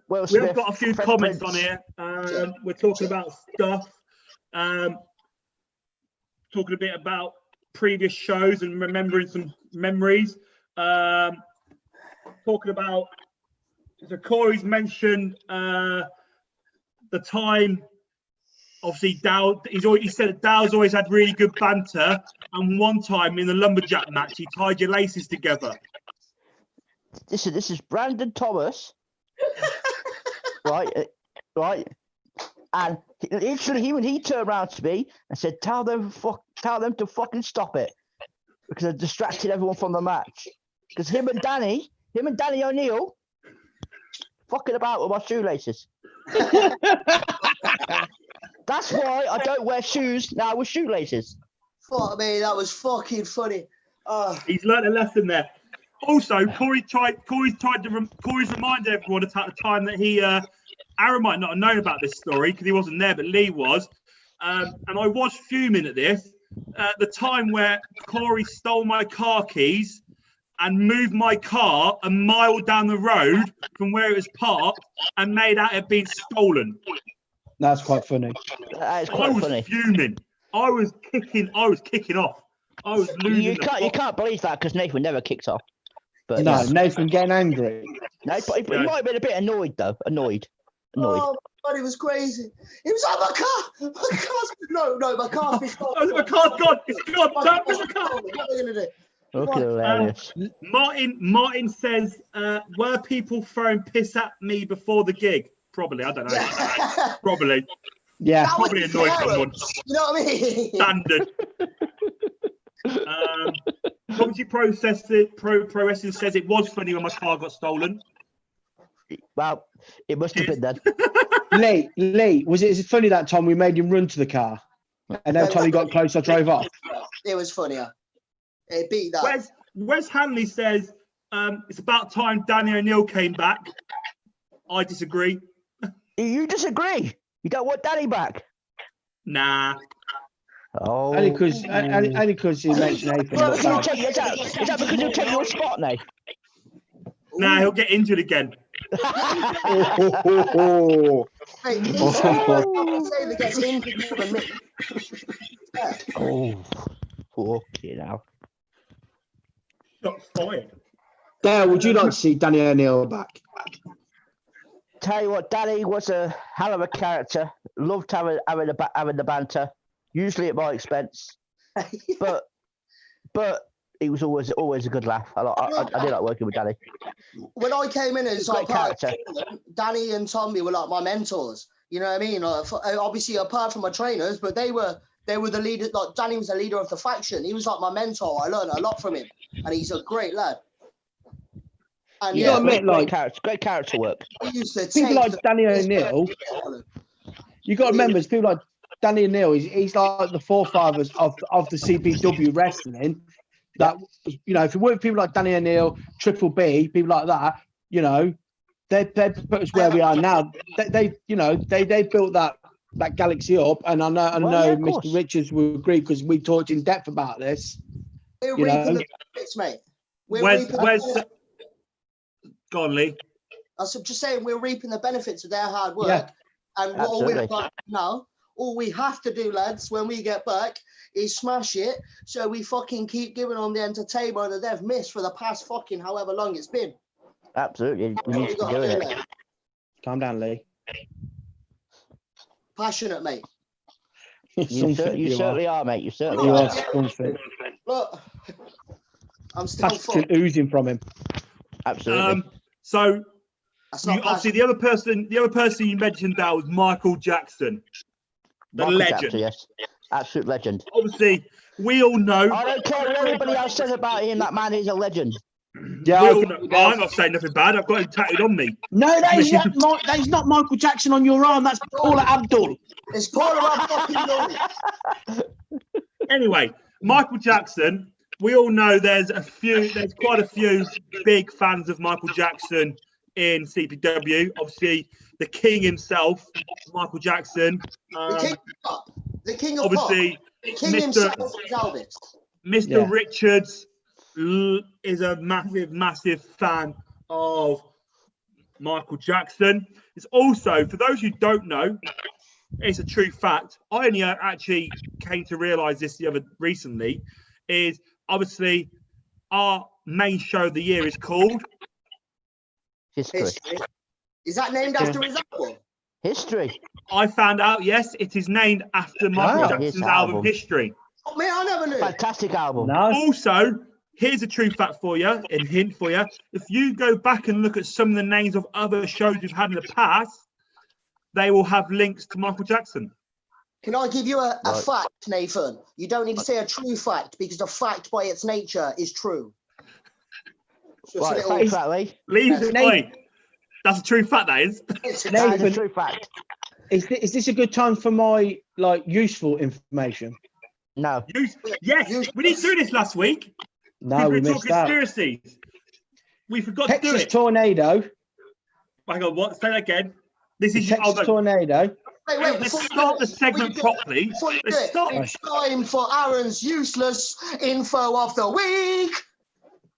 Will Smith, we've got a few comments on here. We're talking about stuff. Talking a bit about previous shows and remembering some memories. Talking about, so Corey's mentioned the time. Obviously, Dow. He said that Dow's always had really good banter, and one time in the lumberjack match, he tied your laces together. This is Brandon Thomas, right, and literally when he turned around to me and said, "Tell them to fucking stop it," because I distracted everyone from the match. Because him and Danny O'Neill, fucking about with my shoelaces. That's why I don't wear shoes now with shoelaces. Fuck me, that was fucking funny. He's learnt a lesson there. Also, Corey's reminded everyone at the time that Aaron might not have known about this story because he wasn't there, but Lee was. And I was fuming at this. The time where Corey stole my car keys and moved my car a mile down the road from where it was parked and made out it had been stolen. That's quite funny. That is quite funny. I was fuming. I was kicking off. I was losing. You can't believe that because Nathan never kicked off. But No, Nathan getting angry. No, but he might have been a bit annoyed though. Annoyed. Oh, but it was crazy. It was like my car's no, my car's been stolen. Oh, my car's gone. It's gone. Don't miss the car. What are we gonna do? Okay, hilarious. Martin says, were people throwing piss at me before the gig? Probably. I don't know. Probably. Yeah. Probably annoyed someone. You know what I mean? Standard. Comedy Pro Wrestling says it was funny when my car got stolen. Well, it must have been then. Lee, was it funny that time we made him run to the car? And every time he got close, I drove off. It was funnier. It beat that. Wes Hanley says it's about time Danny O'Neill came back. I disagree. You disagree? You don't want Danny back? Nah. Oh. Only because you mentioned Nathan. Well, is that because he'll take your spot now? Nah, he'll get injured again. Hey, he's saying that gets injured more than me. Yeah. Oh, fucking hell. Got fired. Dale, would you like to see Danny O'Neill back? Tell you what, Danny was a hell of a character. Loved having the banter, usually at my expense. But he was always a good laugh. I did like working with Danny. When I came in as Great character. Danny and Tommy were like my mentors. You know what I mean? Obviously, apart from my trainers, but they were the leader. Like Danny was the leader of the faction. He was like my mentor. I learned a lot from him, and he's a great lad. And You gotta admit, great character work. People like Danny O'Neill. You got to remember, it's people like Danny O'Neill. He's like the forefathers of the CPW wrestling. That, you know, if it weren't people like Danny O'Neill, Triple B, people like that, you know, they put us where we are now. They built that galaxy up, and I know Mr. Richards will agree because we talked in depth about this. We're reaping the benefits, mate. Go on, Lee. I was just saying we're reaping the benefits of their hard work. Yeah, and all we have to do, lads, when we get back is smash it so we fucking keep giving them the entertainment that they've missed for the past fucking however long it's been. Absolutely. We need to be doing it. Calm down, Lee. Passionate, mate. You certainly are, mate. You certainly are. Look, I'm still passion oozing from him. Absolutely. So obviously the other person you mentioned that was Michael Jackson, the legend. Jackson, yes, absolute legend. Obviously, we all know. I don't care what anybody else says about him. That man is a legend. Yeah, I'm not saying nothing bad. I've got him tattooed on me. No, that is not Michael Jackson on your arm. That's Paula Abdul. It's Paula Abdul. Anyway, Michael Jackson. We all know there's quite a few big fans of Michael Jackson in CPW. Obviously, the king himself, Michael Jackson. The king of obviously, pop. The king himself is Elvis. Mr. Richards is a massive fan of Michael Jackson. It's also, for those who don't know, it's a true fact. I only actually came to realise this recently. Is obviously our main show of the year is called History. Is that named after his album? History. I found out, yes, it is named after Michael Jackson's album History. Oh, man, I never knew. Fantastic album. No. Also, here's a true fact for you, a hint for you. If you go back and look at some of the names of other shows we've had in the past, they will have links to Michael Jackson. Can I give you a fact, Nathan? You don't need to say a true fact because the fact by its nature is true. Right, thanks, Lee. Leave the point. That's a true fact, that is. It's a That is a Nathan, true fact. is this a good time for my useful information? No. Yes, we didn't do this last week. No, we People missed talk out. conspiracies. We forgot to do Texas it. tornado. Hang on, what? Say that again. This The is Texas tornado. Wait, Let's before you start do the it, segment properly. before you do Let's it, start. it's time for Aaron's useless info of the week.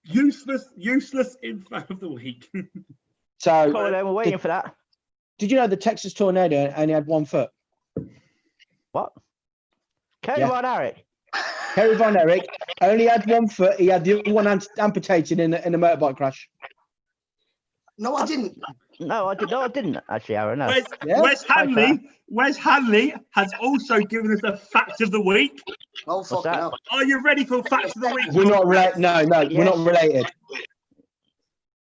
Useless info of the week. So, Come on, then, we're waiting for that. did you know the Texas tornado only had 1 foot? What? Kerry Yeah. Von Erich. Kerry Von Erich only had 1 foot. He had the other one amputated in a motorbike crash. No, I didn't. No, I didn't actually, Aaron. No. Yeah. Wes Hanley has also given us a fact of the week. Oh, fuck that? no. Are you ready for facts of the week? We're not related. No, we're not related.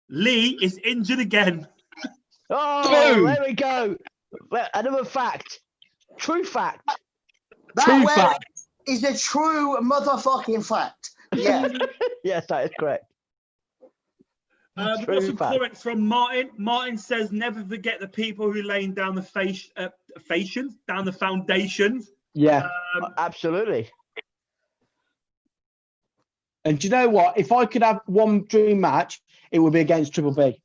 Lee is injured again. Oh, Boom. there we go. Well, another fact. True fact. True That fact. is a true motherfucking fact. Yeah. Yes, that is correct. We've True got some fact. comments from Martin. Martin says, "Never forget the people who laying down the foundations." Yeah. Absolutely. And do you know what? If I could have one dream match, it would be against Triple B.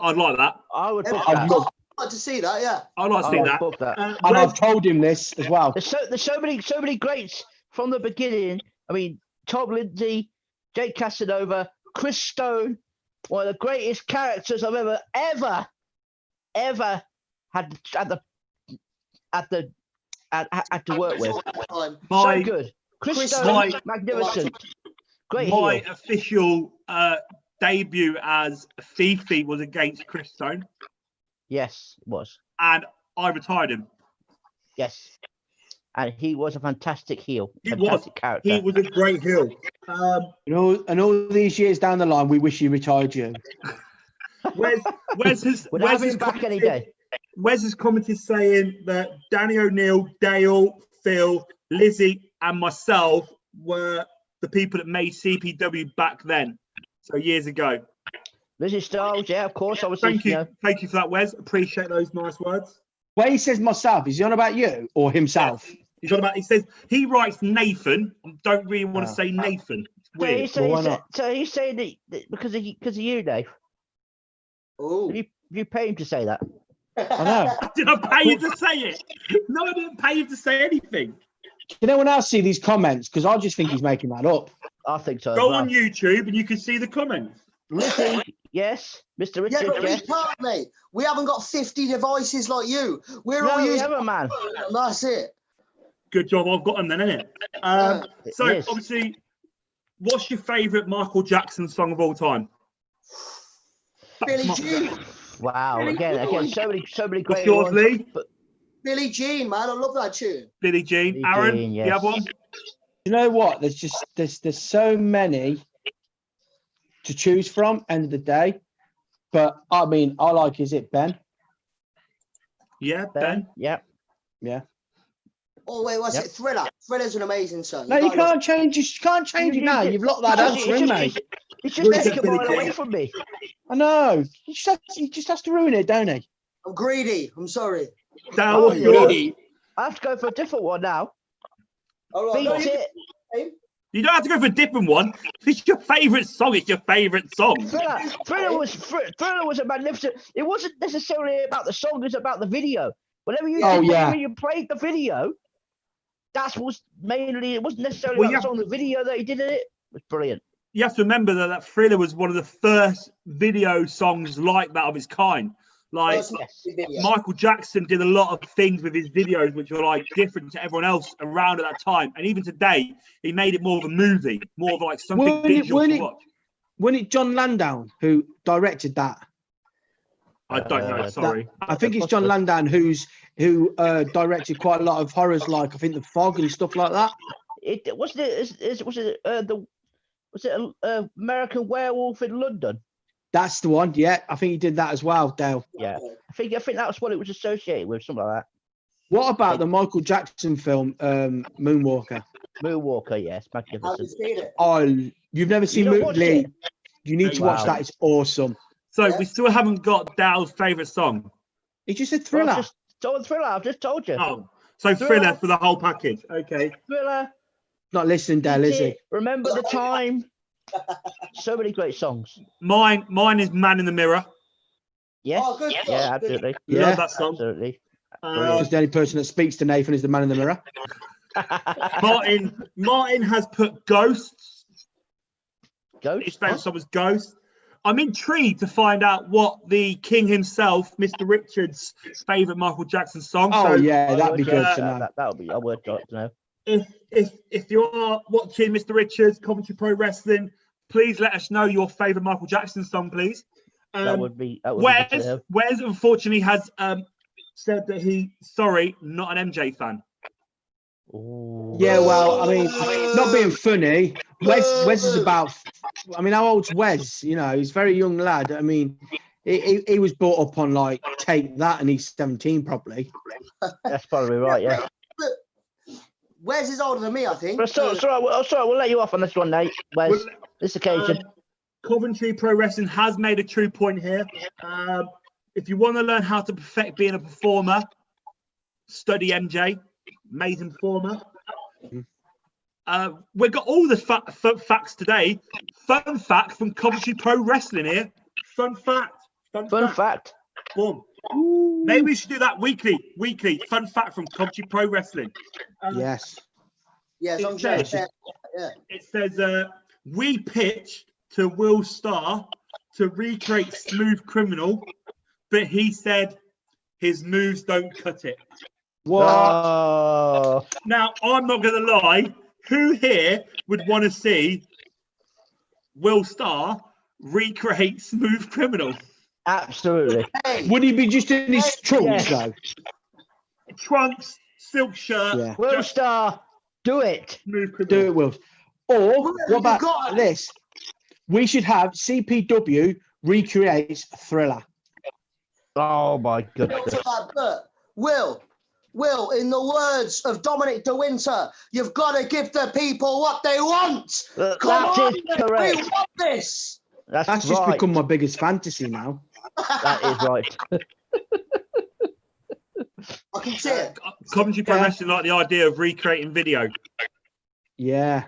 I'd like that. I would book I'd that. love, I'd like to see that, yeah. I'd like to I see would that. book that. and I've told him this as well. There's so many greats from the beginning. I mean, Tom Lindsay, Jake Casanova, Chris Stone, one of the greatest characters I've ever had to work with. So My good. Chris Chris Stone, Stone- magnificent. Great my heel. official debut as Fifi was against Chris Stone, Yes, it was. and I retired him. Yes. And he was a fantastic heel. He was. Fantastic character. He was a great heel. And all these years down the line, we wish he retired you. Wes has We'd have him back any day. Wes has commented saying that Danny O'Neill, Dale, Phil, Lizzie, and myself were the people that made CPW back then, so years ago. Lizzie Styles, yeah, of course. Thank you for that, Wes. Appreciate those nice words. When he says myself, is he on about you or himself? He's on about. He says he writes Nathan. Don't really want to Oh. say Nathan. It's So weird. he's saying, Well, why not? so he's saying that because of you, Dave. Oh. You pay him to say that. I know. Did I pay you to say it? No, I didn't pay you to say anything. Can anyone else see these comments? Because I just think he's making that up. I think so. as Go well. on YouTube and you can see the comments. Lizzie, yes. Mr. Yeah, Richard, but we yes. can't, mate. We haven't got 50 devices like you. We're No, all we using. haven't, man. That's it. Good job, I've got them then, innit? So Yes. obviously, what's your favourite Michael Jackson song of all time? Billie Jean. Wow. Again, so many What's great yours, ones. Lee? Billie Jean, man. I love that tune. Billie Jean. Billie Aaron, Jean, you have yes. one? You know what? There's so many to choose from. End of the day, but I mean, I like. Is it Ben? Yeah, Ben, Ben. yeah. Yeah. Oh, wait, what's Yep. it? Thriller. Thriller's an amazing song. No, you gotta love can't change. You can't change it now. You've locked that answer in, mate. It's just Where's taking a Billie mile Jean? away from me. I know. He just has to ruin it, don't he? I'm greedy. I'm sorry. Dale, Oh, what's yeah. yours? I have to go for a different one now. All right. Beat no, it. You don't have to go for a different one. If it's your favourite song, it's your favourite song. Thriller was a magnificent. It wasn't necessarily about the song; it was about the video. Whenever you whenever you played the video, that was mainly. It wasn't necessarily Well, about the song. The video that he did in it was brilliant. You have to remember that Thriller was one of the first video songs like that of its kind. Like, First video. Michael Jackson did a lot of things with his videos which were like different to everyone else around at that time, and even today he made it more of a movie, more of like something visual to watch. Wasn't it John Landau who directed that? I don't know, sorry. I think it's John Landau who directed quite a lot of horrors, like I think The Fog and stuff like that. It wasn't it. Was it American Werewolf in London? That's the one. Yeah, I think he did that as well, Dale. Yeah, I think that was what it was associated with, something like that. What about the Michael Jackson film Moonwalker? Moonwalker, yes, Have you magnificent. seen it? Oh, you've never seen don't watch Lee? it? You need to watch Wow. that. It's awesome. So Yeah. we still haven't got Dale's favourite song. He just said Well, Thriller. I've just told Thriller. I've just told you. Oh, so Thriller for the whole package. Okay. Thriller. Not listening, Dale, is he? Remember the time. So many great songs. Mine is Man in the Mirror. Yes. Oh, good. Yeah, absolutely. Yeah. Love that song. Absolutely. Because the only person that speaks to Nathan is the man in the mirror. Martin has put Ghosts. Ghost. His favourite song was Ghost. I'm intrigued to find out what the king himself, Mr. Richards' favourite Michael Jackson song. Oh, so yeah, that'd be good to that, know. That'll be. I would like to know. if you are watching Mr. Richards, Coventry Pro Wrestling, please let us know your favourite Michael Jackson song, please. That would be. That would be good to know. Wes unfortunately has said that sorry, not an MJ fan. Ooh. Yeah, well, I mean, not being funny, Wes is about, I mean, how old's Wes? You know, he's a very young lad. I mean, he was brought up on, like, Take That, and he's 17 probably. That's probably right. Yeah. Wes is older than me, I think. Sorry, we'll let you off on this one, Nate. Wes, this occasion. Coventry Pro Wrestling has made a true point here. If you want to learn how to perfect being a performer, study MJ, amazing performer. We've got all the facts today. Fun fact from Coventry Pro Wrestling here. Fun fact. Fun fact. Boom. Maybe we should do that weekly. Fun fact from Coventry Pro Wrestling. Yes. Yes, I'm it sure. says, it says we pitched to Will Starr to recreate Smooth Criminal, but he said his moves don't cut it. What? Oh. Now, I'm not going to lie. Who here would want to see Will Starr recreate Smooth Criminal? Absolutely. Hey, Would he be just in his trunks, though? Trunks, silk shirt, Yeah. Will just Star, do it. Smooth Criminal. Do it, Will. Or, Will, what you about got it. this? We should have CPW recreates Thriller. Oh my Will, goodness. to that, but Will, in the words of Dominic De Winter, you've got to give the people what they want. Come That on, is we correct. want this. That's just right. become my biggest fantasy now. That is right. I can see it. Coventry Pro Yeah. Wrestling like the idea of recreating video. Yeah.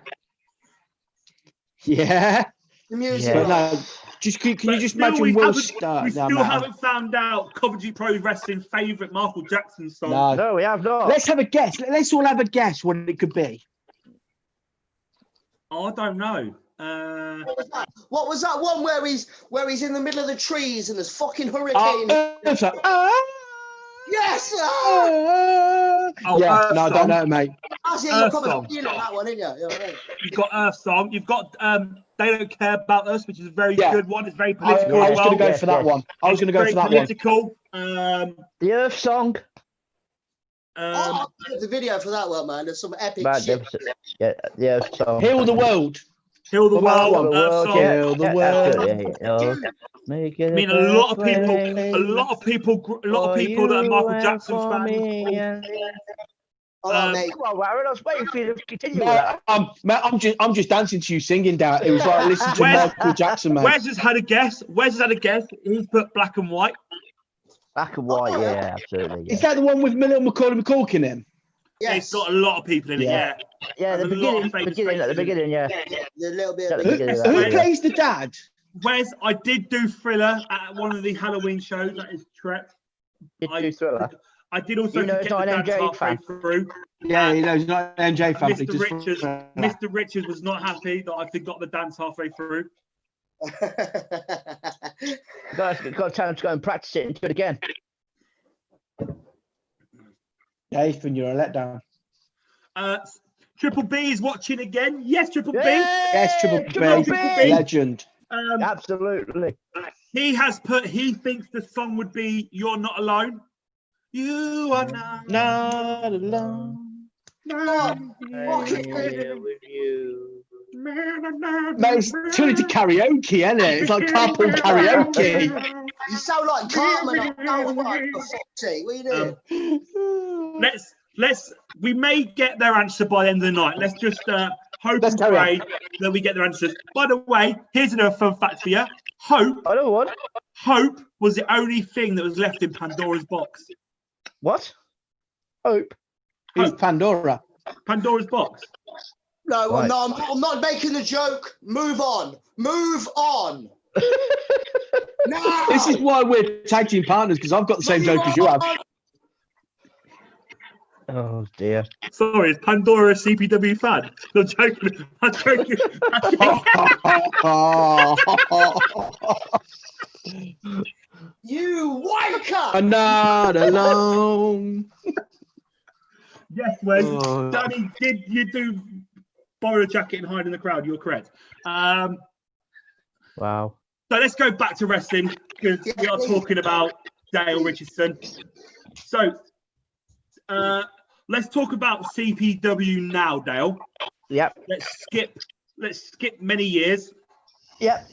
Yeah. The music. But no, just can you just Still, imagine Will Starr? we No, still man. haven't found out Coventry Pro Wrestling's favourite Michael Jackson song. No. No, we have not. Let's have a guess. Let's all have a guess what it could be. Oh, I don't know. What was that one where he's in the middle of the trees and there's fucking hurricane? It's like, Yes! Oh, yeah, Earth no, I Song. don't know, mate. Actually, you're Earth probably Song. feeling that one, ain't you? You know what I mean? You've got Earth Song. You've got They Don't Care About Us, which is a very Yeah. good one. It's very I political was as well. going to go Yes, for that yes. one. I was going to go Very for that one. political. The Earth Song. Oh, the video for that one, man. There's some epic shit. Magnificent. Yeah, the Earth Song. Heal the world. Heal the What about World. that one? Earth Song. Yeah, Heal the yeah, world. absolutely, yeah. Oh, make it I mean, a lot of people that are Michael Jackson fans. Oh, mate. Come on, Warren, I was waiting for you to continue with No, that. mate, I'm just dancing to you singing down. It was like listening to Where's- Michael Jackson, man. Wes has had a guess. He's put Black and White. Black and white, yeah, absolutely. Is Yeah, that the one with little Macaulay Culkin in him? Yes. It's got a lot of people in it, Yeah. yeah. yeah, the and a lot of beginning, famous at the faces. beginning, yeah. A little bit At of the Who, beginning of who that, yeah. plays the dad? Wes, I did do Thriller at one of the Halloween shows. That is correct. Did you Thriller? I did also You know get it's the not an dance MJ halfway fan. through. Yeah, he knows he's not an MJ fan. but he Mr. Richards was not happy that I forgot the dance halfway through. Got to tell him to go and practice it and do it again. Nathan, you're a letdown. Triple B is watching again. Yes, Triple Yes, Triple Triple B, B. legend. B. Absolutely. He thinks the song would be You're Not Alone. You are not Not alone. With you. Mate, it's turning to karaoke, isn't it? It's like carpool karaoke. You sound like Cartman on Powerball for fuck's sake. What are you doing? We may get their answer by the end of the night. Let's just hope Let's and carry pray that we get their answers. By the way, here's another fun fact for you. Hope. I know what. Hope was the only thing that was left in Pandora's box. What? Hope. Who's Pandora? Pandora's box. No, Right. no, I'm not making the joke. Move on. Move on. No. This is why we're tag team partners, because I've got the same joke as you have. Oh dear. Sorry, is Pandora a CPW fan? I'm joking. I'm joking. You wanker. I'm not alone. Yes, Wes. Oh. Danny, did you do borrow a jacket and hide in the crowd? You're correct. Wow. So let's go back to wrestling because we are talking about Dale Richardson. So let's talk about CPW now, Dale. Yep. Let's skip many years. Yep.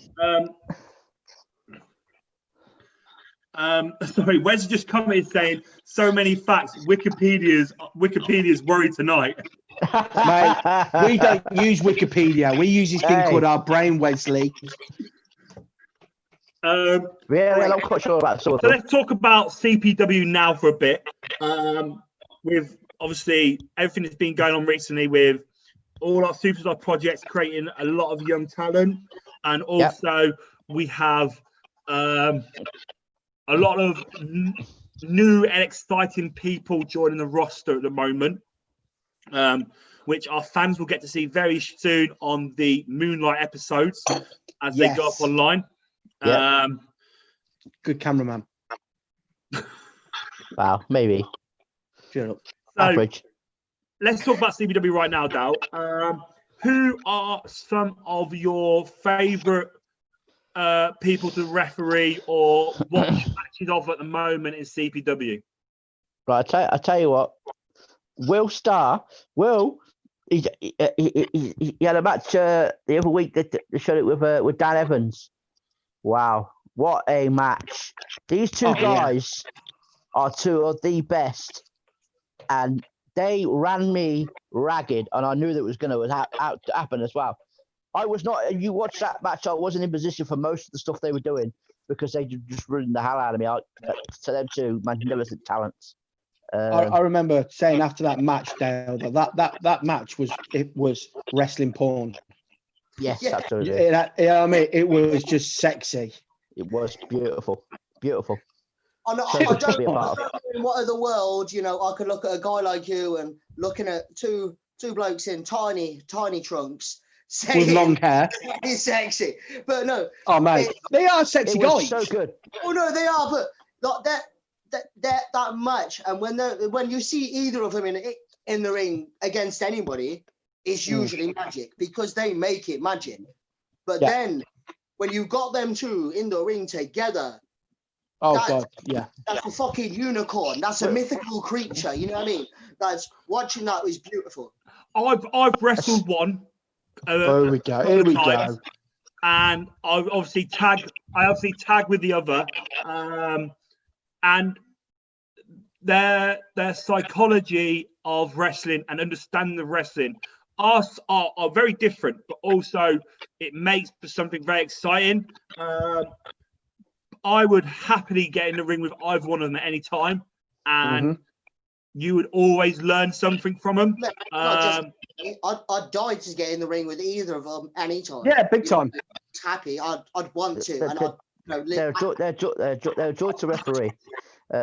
Sorry, Wes just commented saying so many facts. Wikipedia's worried tonight. Mate, we don't use Wikipedia. We use this thing called our brain, Wesley. Really, I'm not quite sure about So let's talk about CPW now for a bit. With obviously everything that's been going on recently with all our superstar projects creating a lot of young talent, and also we have a lot of new and exciting people joining the roster at the moment, which our fans will get to see very soon on the Moonlight episodes as they go up online. Good cameraman. Wow, maybe. Shut up. Average. Let's talk about CPW right now, Dal. Who are some of your favourite people to referee or watch matches of at the moment in CPW? Right, I tell you what. Will Starr, he had a match the other week that they showed it with Dan Evans. Wow, what a match! These two guys are two of the best, and they ran me ragged, and I knew that was going to happen as well. I was not. You watch that match. I wasn't in position for most of the stuff they were doing because they just ruined the hell out of me. To them two magnificent talents. I remember saying after that match, Dale, that match was wrestling porn. Yes, absolutely. I mean, it was just sexy. It was beautiful, beautiful. I don't know in what other world, I could look at a guy like you and looking at two blokes in tiny trunks saying with long hair. He's sexy. But no. Oh mate, they are sexy guys. So good. Oh no, they are, but like that much. And when you see either of them in the ring against anybody, it's usually magic because they make it magic. But then when you got them two in the ring together, God, that's a fucking unicorn. That's a mythical creature. You know what I mean? Watching that was beautiful. I've wrestled one. Here we go. And I obviously tag with the other, and their psychology of wrestling and understanding of wrestling are very different, but also it makes something very exciting. I would happily get in the ring with either one of them at any time, and you would always learn something from them. I'd die to get in the ring with either of them anytime. Yeah, big time. Happy, I'd want to. They're a joy to referee.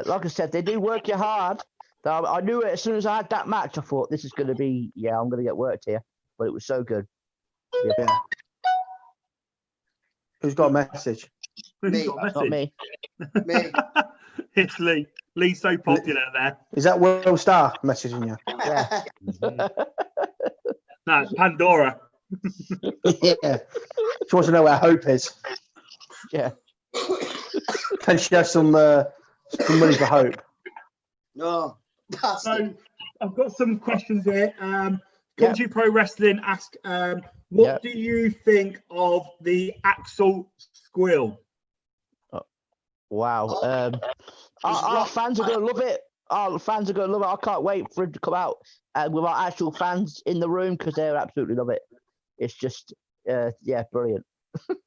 Like I said, they do work you hard. I knew it as soon as I had that match. I thought this is going to be, I'm going to get worked here. But it was so good. Yeah. Who's got a message? Me. Not me. Me. It's Lee. Lee's so popular there. Is that Will Starr messaging you? Yeah. No, it's Pandora. Yeah. She wants to know where Hope is. Yeah. Can she have some money for Hope? No. So I've got some questions here. Country Pro Wrestling ask, what do you think of the Axel squill? Wow. Our fans are going to love it. Our fans are going to love it. I can't wait for it to come out with our actual fans in the room because they'll absolutely love it. It's just, brilliant.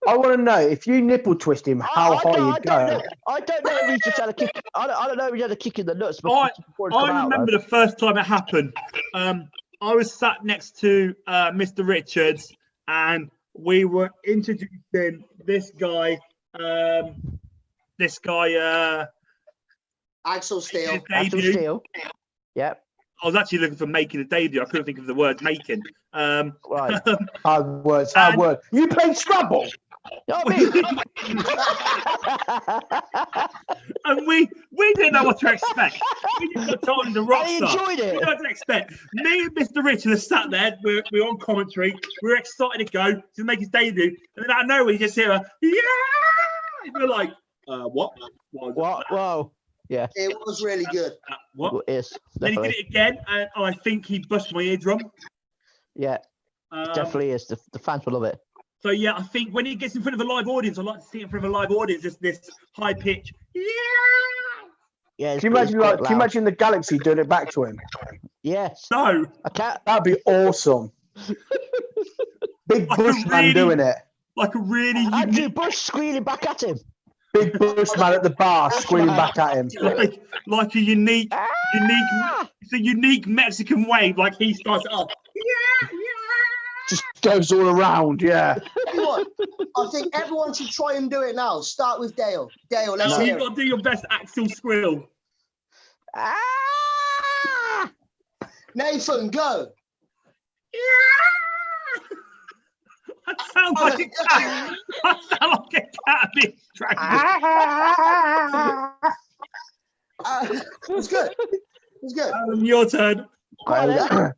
I want to know if you nipple twist him, how high you go. I don't know if he just had a kick. I don't know if he had a kick in the nuts before I it's come out, remember though. the first time it happened. I was sat next to Mr. Richards, and we were introducing this guy. Axel Steele. his Axel debut. Steele. Yep. I was actually looking for making a debut. I couldn't think of the word making. Right. Hard words, hard And- word. You played Scrabble. You know what I mean? And we didn't know what to expect. We just got told he's a rock I star. enjoyed We it. didn't know what to expect. Me and Mr. Richard are sat there. We're on commentary. We're excited to go to make his debut. And then out of nowhere, you just hear a, yeah! And we're like, what? What? Whoa. Yeah. It was really good. What? It is. Then he did Definitely. it again, and I think he bust my eardrum. Yeah. Definitely is. The fans will love it. So yeah, I think when he gets in front of a live audience, I like to see it in front of a live audience, just this high pitch. Yeah. Yeah. Can you imagine the Galaxy doing it back to him? Yes. No. I can't. That'd be awesome. Big Like a Bushman really- doing it. Like a really Andrew unique, Bush squealing back at him. Big Bushman at the bar squealing back at him. like a unique. It's a unique Mexican wave. Like he starts it off. Yeah. Just goes all around, yeah. Everyone, I think everyone should try and do it now. Start with Dale. Dale, let's So hear you've it. got to do your best Axel Squill. Ah! Nathan, go. I sound like a cat. I sound like a cat being strangled. It's good. It's good. Your turn. Go on, then.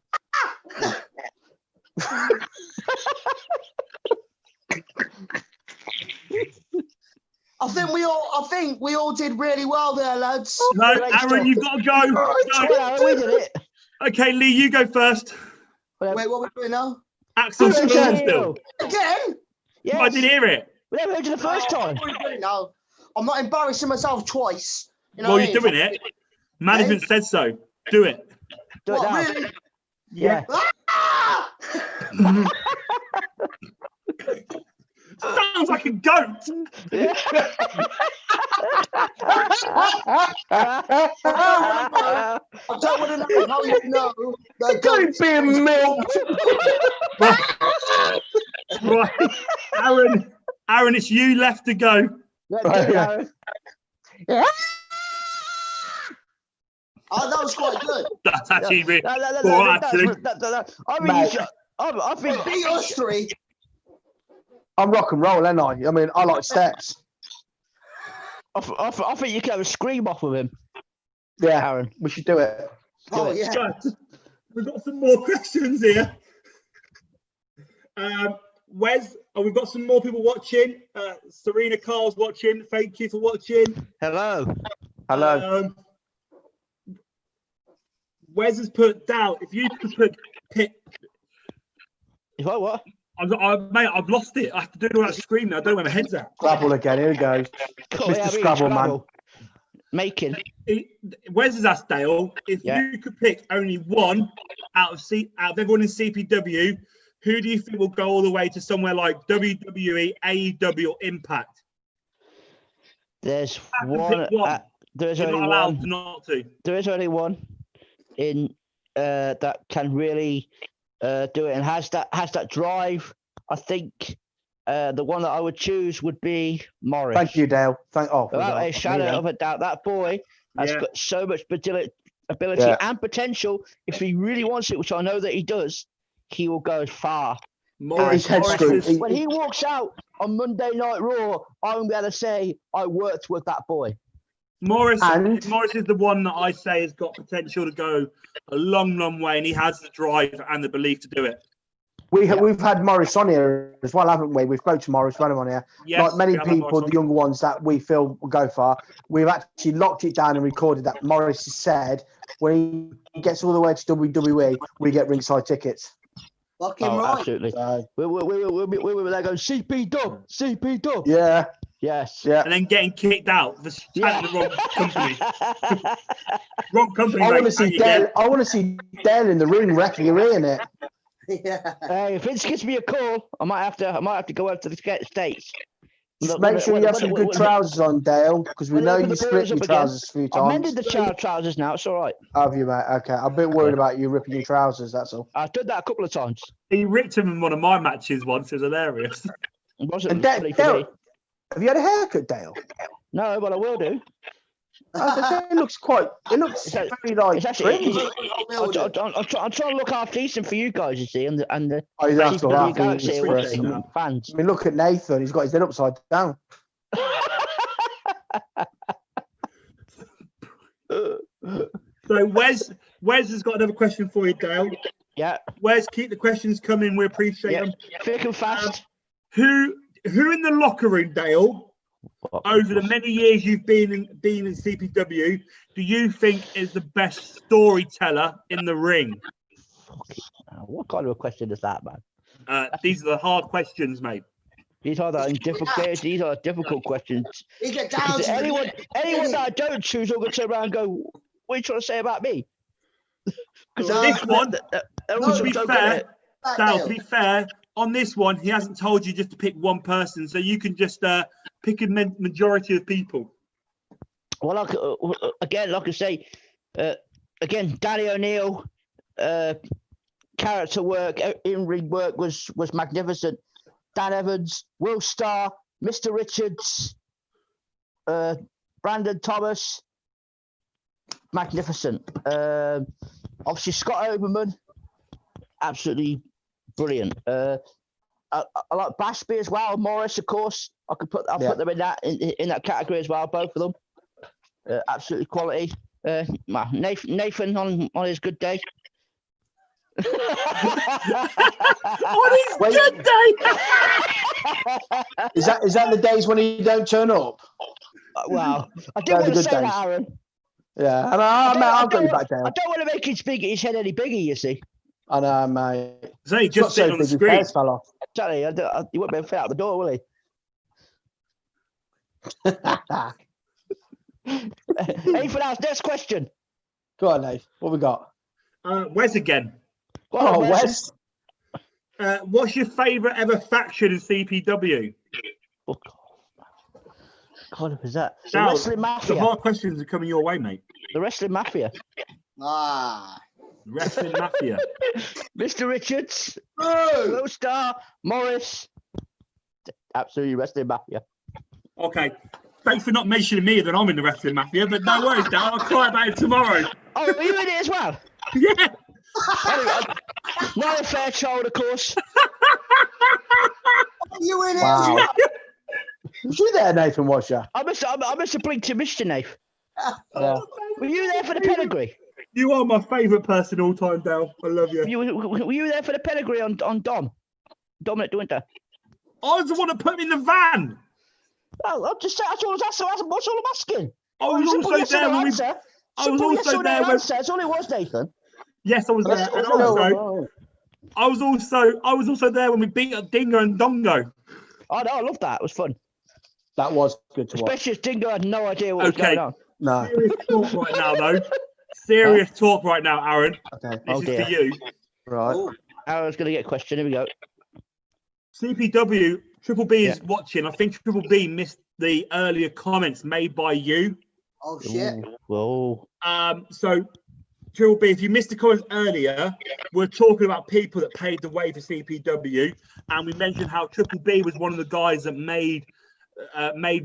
I think we all did really well there, lads. No, Great Aaron, stuff. you've got to go. Well, Go. we did it. Okay, Lee, you go first. Wait, what are we doing now? Axel Do it Squill again. still. Again? Yes. I didn't hear it. We never heard you the first time. What are we doing now? I'm not embarrassing myself twice. You know Well, what I you're mean? doing it. Management said so. Do it. Do it What, now. really? Yeah. Ah! Sounds like a goat. I don't want to know how you know. The Don't being milked. Right. Aaron, it's you left to go. Let's do it, Aaron. Oh, that was quite good. That's actually really. No, Well, actually. I mean, Mate. I think Beat us three. I'm rock and roll, ain't I? I mean, I like steps. I think you can have a scream off with him, Yeah, Aaron. we should do it. Oh, it. yeah. So, we've got some more questions here. Wes, we've got some more people watching. Serena Carl's watching. Thank you for watching. Hello. Hello. Wes has put down. If you could pick, What? mate, I've lost it. I have to do all that screaming. I don't know where my head's at. Scrabble again. Here we go. Cool, Mr. yeah, I mean, Scrabble, man. Making. Wes has asked Dale if Yeah. you could pick only one out of everyone in CPW, who do you think will go all the way to somewhere like WWE, AEW, or Impact? There's Have to one. pick one. There's You're only not allowed one. to not to. There is only one in that can really do it and has that drive. I think the one that I would choose would be Morris. Thank you, Dale. Without a shadow me of a doubt, that boy has Yeah. got so much ability Yeah. and potential. If he really wants it, which I know that he does, he will go far. Morris, His head Morris screwed. is, When he walks out on Monday Night Raw, I'm going to say I worked with that boy. Morris And- is the one that I say has got potential to go a long, long way, and he has the drive and the belief to do it. We've had Morris on here as well, haven't we? We've spoke to Morris, run him on here. Yes, Like many we have had people, Morris the on. younger ones that we feel will go far, we've actually locked it down and recorded that. Morris has said when he gets all the way to WWE, we get ringside tickets. Fucking Oh, right. absolutely. So, We were there going, CP Dub, CP Dub. yeah, Yes. yeah. And then getting kicked out for chatting the wrong company. Wrong company. I want to mate, see and you get- Dale. I want to see Dale in the ring refereeing it. Yeah. Hey, if Vince gives me a call, I might have to go out to the States. Just make sure you have some good trousers on, Dale, because we know you split your trousers a few I've mended times. the child trousers now. It's all right. Have you, mate? Okay, I'm a bit worried about you ripping your trousers. That's all. I've done that a couple of times. He ripped him in one of my matches once. It was hilarious. It wasn't And funny for me. Dale, have you had a haircut, Dale? No, but I will do. It looks quite. It looks very like It's actually. trim. I'm trying to look half decent for you guys, you see, and the Oh, you have to CPW laugh Galaxy for us. fans. I mean, look at Nathan. He's got his head upside down. So Wes has got another question for you, Dale. Yeah. Wes, keep the questions coming. We appreciate them. Thick and fast. Who in the locker room, Dale, over the many years you've been in CPW, do you think is the best storyteller in the ring? What kind of a question is that, man? These are the hard questions, mate. These are difficult questions. You get down to Anyone that I don't choose will turn around and go, "What are you trying to say about me?" This one, to be fair, Dale, to be fair, on this one, he hasn't told you just to pick one person, so you can just pick a majority of people. Well, again, like I say, again, Danny O'Neill, character work, in-ring work was magnificent. Dan Evans, Will Starr, Mr. Richards, Brandon Thomas, magnificent. Obviously, Scott Oberman, absolutely brilliant. I like Bashby as well. Morris, of course, I'll put them in that category as well. Both of them, absolutely quality. Nathan on his good day. On his good day. Is that the days when he don't turn up? Wow, I didn't want to say that, Aaron. Yeah, and I'll get you back down. I don't want to make his head any bigger, you see. I know, mate. So he just sitting on the screen. His fell off. Tell you, he won't be able to fit out the door, will he? Anything else? Next question. Go on, Nate. What we got? Wes again. Oh, Wes. What's your favourite ever faction in CPW? Oh, God, who's that? The Now, Wrestling Mafia. The hard questions are coming your way, mate. The Wrestling Mafia. Wrestling Mafia. Mr. Richards. Will Starr. Morris. Absolutely Wrestling Mafia. Okay. Thanks for not mentioning me that I'm in the Wrestling Mafia, but no worries, Dale. I'll cry about it tomorrow. Oh, are you in it as well? Yeah. Anyway, not a fair child, of course. You in it? Wow. Was you there, Nathan? Was you? I must have blinked to Mr. Nath. Yeah. Were you there for the pedigree? You are my favourite person all time, Dale. I love you. Were you there for the pedigree on Dom? Dominic De Winter? I was the one that put him in the van. Oh, I'm just saying, that's all I'm asking. I was also there when we... That's all it was, Nathan. Yes, I was there. And I was also there when we beat up Dingo and Dongo. Oh, no, I love that. It was fun. That was good to watch. Especially as Dingo had no idea what was going on. No. Serious talk right now, though. Serious talk right now, Aaron. Okay. This is for you. Right. Aaron's going to get a question. Here we go. CPW, Triple B is watching. I think Triple B missed the earlier comments made by you. Oh, shit. Whoa. So, Triple B, if you missed the comments earlier, we're talking about people that paved the way for CPW, and we mentioned how Triple B was one of the guys that made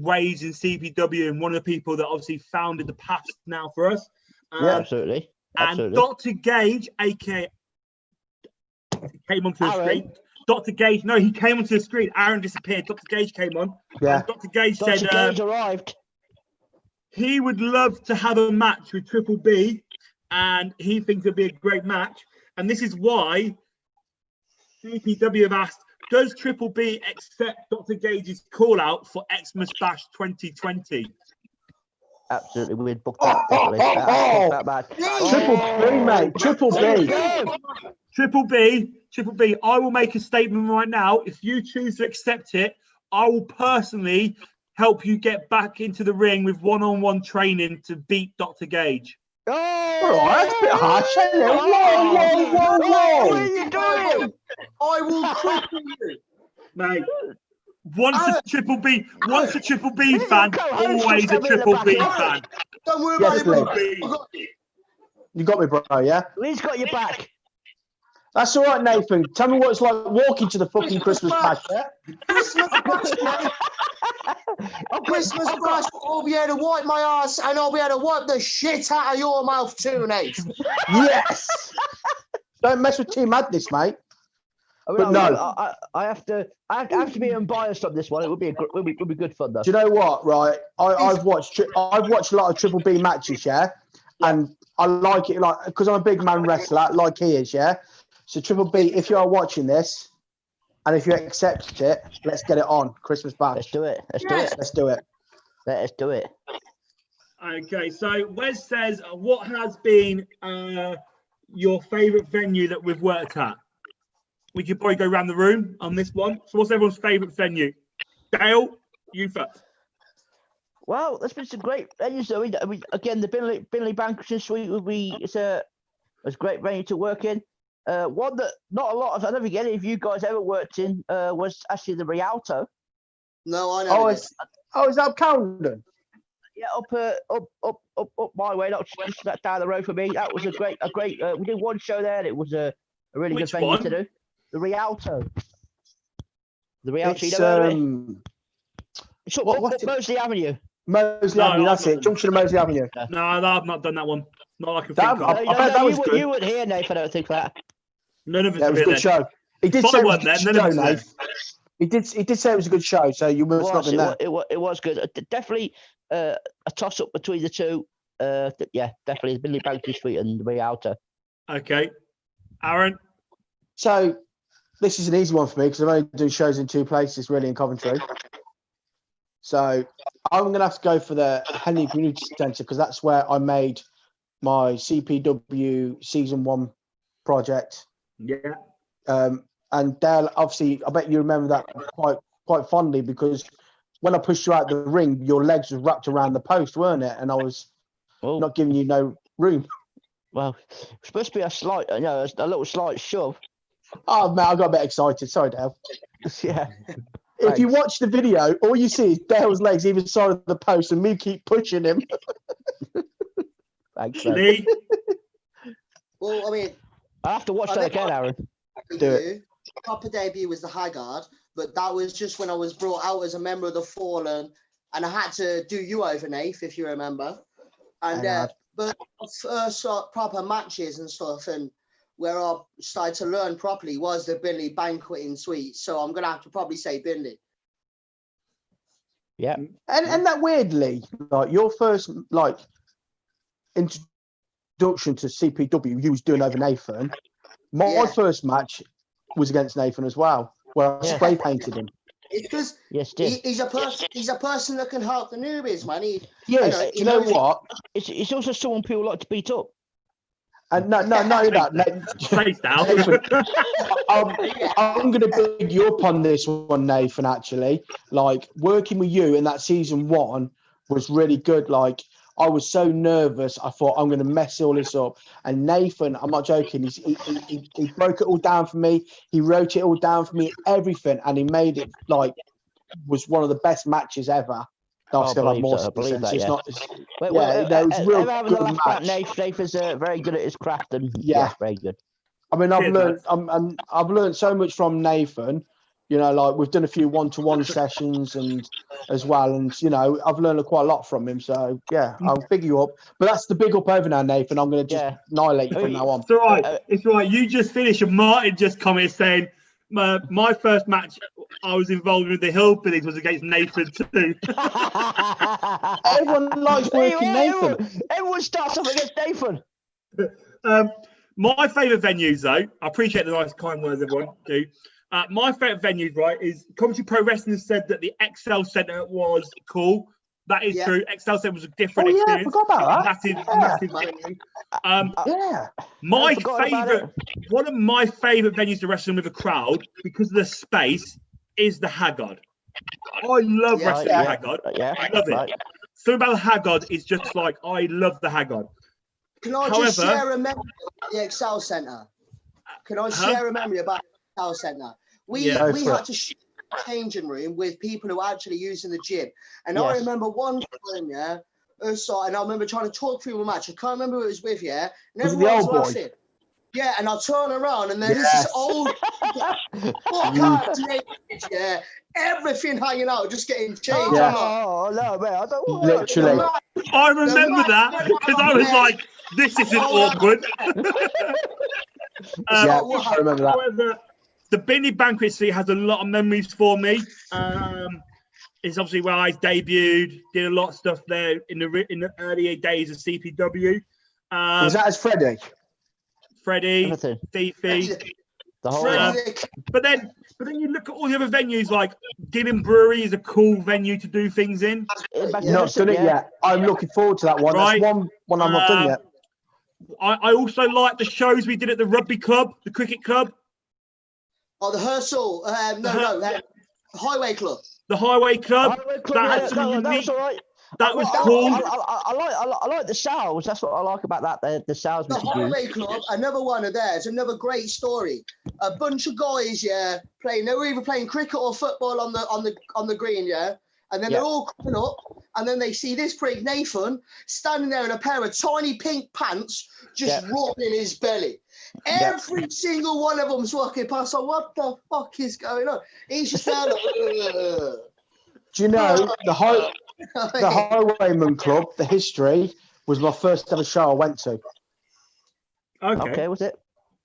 waves in CPW, and one of the people that obviously founded the path now for us. Absolutely. And Dr. Gage, aka, came onto the screen. Dr. Gage, no, he came onto the screen. Aaron disappeared. Dr. Gage came on. Yeah. Dr. Gage Dr. said Gage arrived. He would love to have a match with Triple B, and he thinks it'd be a great match. And this is why CPW have asked, does Triple B accept Dr. Gage's call out for Xmas Bash 2020? Absolutely, we'd book that. That match. Triple B, mate. Triple B. Triple B, I will make a statement right now. If you choose to accept it, I will personally help you get back into the ring with one-on-one training to beat Dr. Gage. Oh, All right, that's a bit harsh, isn't it? Whoa. What are you doing? I will cripple you. Mate. Once a Triple B Your fan, co-host always just a had me in the Triple back B here. fan. Don't worry Yes, about Lee. it. You got me, bro, yeah? Lee's got your back. That's all right, Nathan. Tell me what it's like walking to the fucking Christmas bash, yeah? Christmas bash, mate. Christmas bash, I'll be able to wipe my ass and I'll be able to wipe the shit out of your mouth too, Nate. Yes! Don't mess with Team Madness, mate. But no. I have to be unbiased on this one. It would be good fun though. Do you know what, right? I've watched a lot of Triple B matches, yeah? And I like it, like, because I'm a big man wrestler, like he is, yeah? So Triple B, if you are watching this, and if you accept it, let's get it on. Christmas bash. Let's do it. Let's do it. Let's do it. Okay, so Wes says, what has been your favourite venue that we've worked at? We could probably go around the room on this one. So what's everyone's favourite venue? Dale, you first. Well, there's been some great venues. I mean, again, the Binley Banqueting Suite was a great venue to work in. One that not a lot of, I don't think any of you guys ever worked in, was actually the Rialto. No, I know. Is that up Camden? Yeah, up my way, not just down the road from me. That was a great. We did one show there, and it was a really Which good venue one? to do. The Rialto. The Rialto. It's, you know what I mean? It's up Mosley Avenue. Mosley Avenue, that's it. Junction of Mosley Avenue. No, I've not done that one. Not like I think of. I bet that was good. You weren't here, Nathan. I don't think that. None of us Yeah, it was a were good show. He did If say I it was won a then, good none of show, us Nate. He did say it was a good show, so you must not been there. It was good. Definitely a toss up between the two. Yeah, definitely Billy Banqueting Suite and the Rialto. Okay, Aaron. So this is an easy one for me because I've only done shows in two places, really, in Coventry. So I'm going to have to go for the Henley Community Centre because that's where I made my CPW Season 1 project. Yeah. And Dale, obviously, I bet you remember that quite fondly because when I pushed you out the ring, your legs were wrapped around the post, weren't it? And I was not giving you no room. Well, it's supposed to be a little slight shove. Oh, man, I got a bit excited. Sorry, Dale. Yeah. If you watch the video, all you see is Dale's legs either side of the post and me keep pushing him. Thanks, Lee. Well, I mean, I have to watch that again, Aaron. Do it. Proper debut was the Haggard, but that was just when I was brought out as a member of the Fallen, and I had to do you over, Nath, if you remember. And but first proper matches and stuff, and where I started to learn properly was the Binley Banqueting Suite. So I'm gonna have to probably say Binley. Yeah. And that weirdly, like your first introduction to CPW, you was doing over Nathan. My first match was against Nathan as well, where I spray painted him. It's because he's a person that can help the newbies, man. You know what? It's also someone people like to beat up. And no, Face down. I'm going to big you up on this one, Nathan, actually. Like, working with you in that Season 1 was really good. Like, I was so nervous. I thought, I'm going to mess all this up. And Nathan, I'm not joking, he broke it all down for me. He wrote it all down for me, everything. And he made it, like, was one of the best matches ever. I believe that, yeah. It was real having good the last match. match. Nath is very good at his craft, and very good. I mean, I've learned so much from Nathan. You know, like we've done a few one-to-one sessions and as well, and you know, I've learned quite a lot from him. So yeah, I'll big you up. But that's the big up over now, Nathan. I'm going to just annihilate you from now on. It's all right. It's all right. You just finished, and Martin just commented saying, "My first match I was involved with the Hillbillies was against Nathan too." Everyone likes working Nathan. Everyone starts off against Nathan. My favourite venues, though, I appreciate the nice, kind words everyone do. My favourite venues, right, is Coventry Pro Wrestling has said that the XL Centre was cool. That is true. XL Centre was a different experience. I forgot about that. Massive venue. My favourite, one of my favourite venues to wrestle with a crowd, because of the space, is the Haggard. I love wrestling the Haggard. I love it. Something about the Haggard is just like, I love the Haggard. Can I just share a memory about the Excel Centre? Can I share a memory about the Excel Centre? We had to share a changing room with people who were actually using the gym. And I remember one time, and I remember trying to talk through a match. I can't remember who it was with, and everyone was laughing. Yeah, and I turn around and there's this old everything hanging out, just getting changed. Oh no, man! I don't want Literally. I remember that because I was like, "This isn't awkward." I remember that. However, the Binny Banquet Suite has a lot of memories for me. It's obviously where I debuted, did a lot of stuff there in the earlier days of CPW. Was that as Freddie? Freddie, Fifi, the whole but then you look at all the other venues, like Gillen Brewery is a cool venue to do things in. Not done it yet. I'm looking forward to that one. Right. That's one I'm not done yet. I also like the shows we did at the rugby club, the cricket club. Oh, the Hersal. Highway Club. The Highway Club. That was all right. That was cool. I like the sales. That's what I like about that. The sales. The Highway Club, another one of theirs, another great story. A bunch of guys, playing. They were either playing cricket or football on the green, and then they're all coming up, and then they see this prick Nathan standing there in a pair of tiny pink pants, just rubbing his belly. Every single one of them's walking past. So what the fuck is going on? He's just there. Do you know the Highwayman Club? The history was my first ever show I went to. Okay, was it?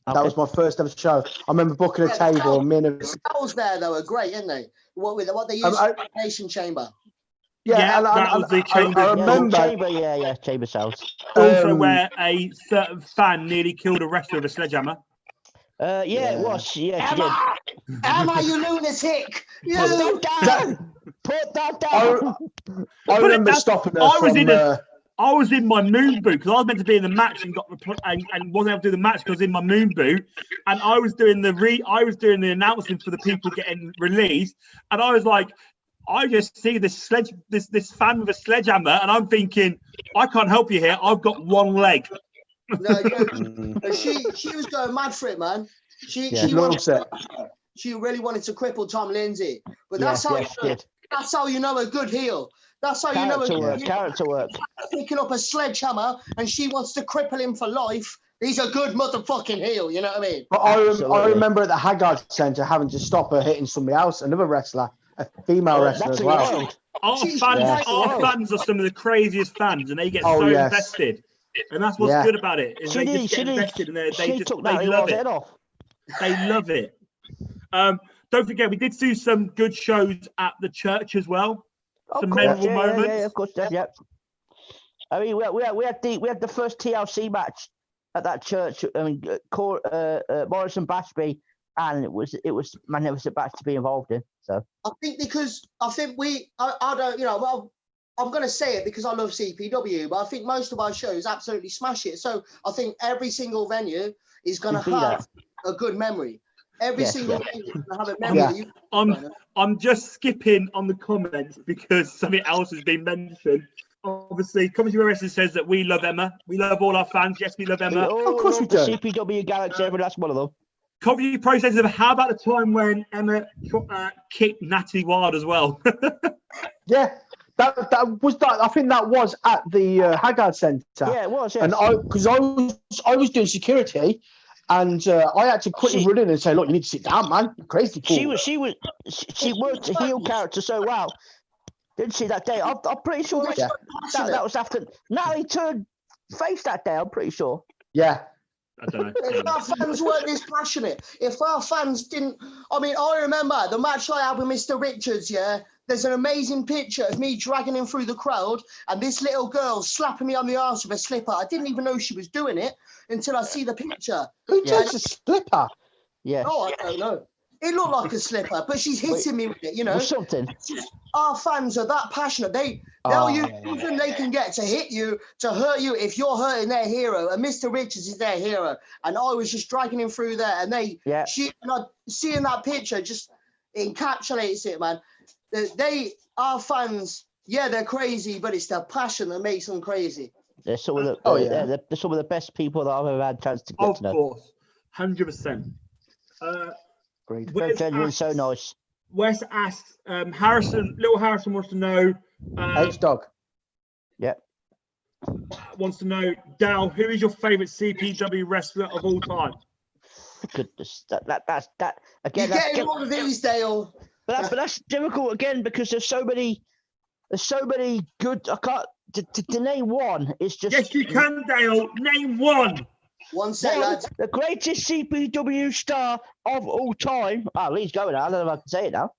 That was my first ever show. I remember booking a table. The stalls there though are great, isn't they? What they use for the nation chamber. That was the chamber. I remember. Chamber sales. Also, where a certain fan nearly killed a wrestler with a sledgehammer. It was. Yeah, Emma, you lunatic! Put that down. I remember stopping her I was in my moon boot because I was meant to be in the match and and wasn't able to do the match because I was in my moon boot, and I was doing the announcement for the people getting released, and I was like, I just see this fan with a sledgehammer, and I'm thinking, I can't help you here. I've got one leg. No, she was going mad for it, man. She really wanted to cripple Tom Lindsay, but that's how you know a good heel. That's how you know a good heel. Character work. Picking up a sledgehammer and she wants to cripple him for life. He's a good motherfucking heel. You know what I mean? But I remember at the Haggard Centre having to stop her hitting somebody else, another wrestler, a female wrestler as well. Our fans are some of the craziest fans, and they get so invested. And that's what's good about it. Is they just get invested and they love it. They love it. Don't forget, we did do some good shows at the church as well. Some memorable moments. Yeah, of course. Yeah. I mean, we had the first TLC match at that church. I mean, Morris and Bashby, and it was magnificent match to be involved in. So I don't, well, I'm going to say it because I love CPW, but I think most of our shows absolutely smash it. So I think every single venue is going to have a good memory. Every single venue is going to have a memory. Yeah. I'm just skipping on the comments because something else has been mentioned. Obviously, Comedy Wrestling says that we love Emma. We love all our fans. Yes, we love Emma. Of course we do. CPW Galaxy, every last one of them. Coventry Pro says, how about the time when Emma kicked Natalie Wild as well? Yeah. That was that. I think that was at the Haggard Centre. Yeah, it was. Yes. And I was doing security, and I had to quickly run in and say, "Look, you need to sit down, man. You're crazy cool." She worked the heel character so well, didn't she? That day, I'm pretty sure that was after Natalie turned face that day. I'm pretty sure. Yeah. I don't know. If our fans weren't this passionate, if our fans didn't, I remember the match I had with Mr. Richards. Yeah. There's an amazing picture of me dragging him through the crowd and this little girl slapping me on the arse with a slipper. I didn't even know she was doing it until I see the picture. Who takes a slipper? Yeah. Oh, I don't know. It looked like a slipper, but she's hitting me with it, Or something. Our fans are that passionate. They'll use everything they can get to hit you, to hurt you if you're hurting their hero. And Mr. Richards is their hero. And I was just dragging him through there. And seeing that picture just encapsulates it, man. Our fans, they're crazy, but it's the passion that makes them crazy. They're some of the they're some of the best people that I've ever had a chance to get Of to know. course, 100%. Agreed. Very genuine, so nice. Wes asks, little Harrison wants to know. H-Dog. Yeah. Wants to know, Dal, who is your favourite CPW wrestler of all time? Goodness, that's again. You're getting one of these, Dale. But that's difficult again because there's so many good. I can't to name one. It's just Yes, you can, Dale. Name one. One sec, lads. the greatest CPW star of all time. Oh, Lee's going now. I don't know if I can say it now.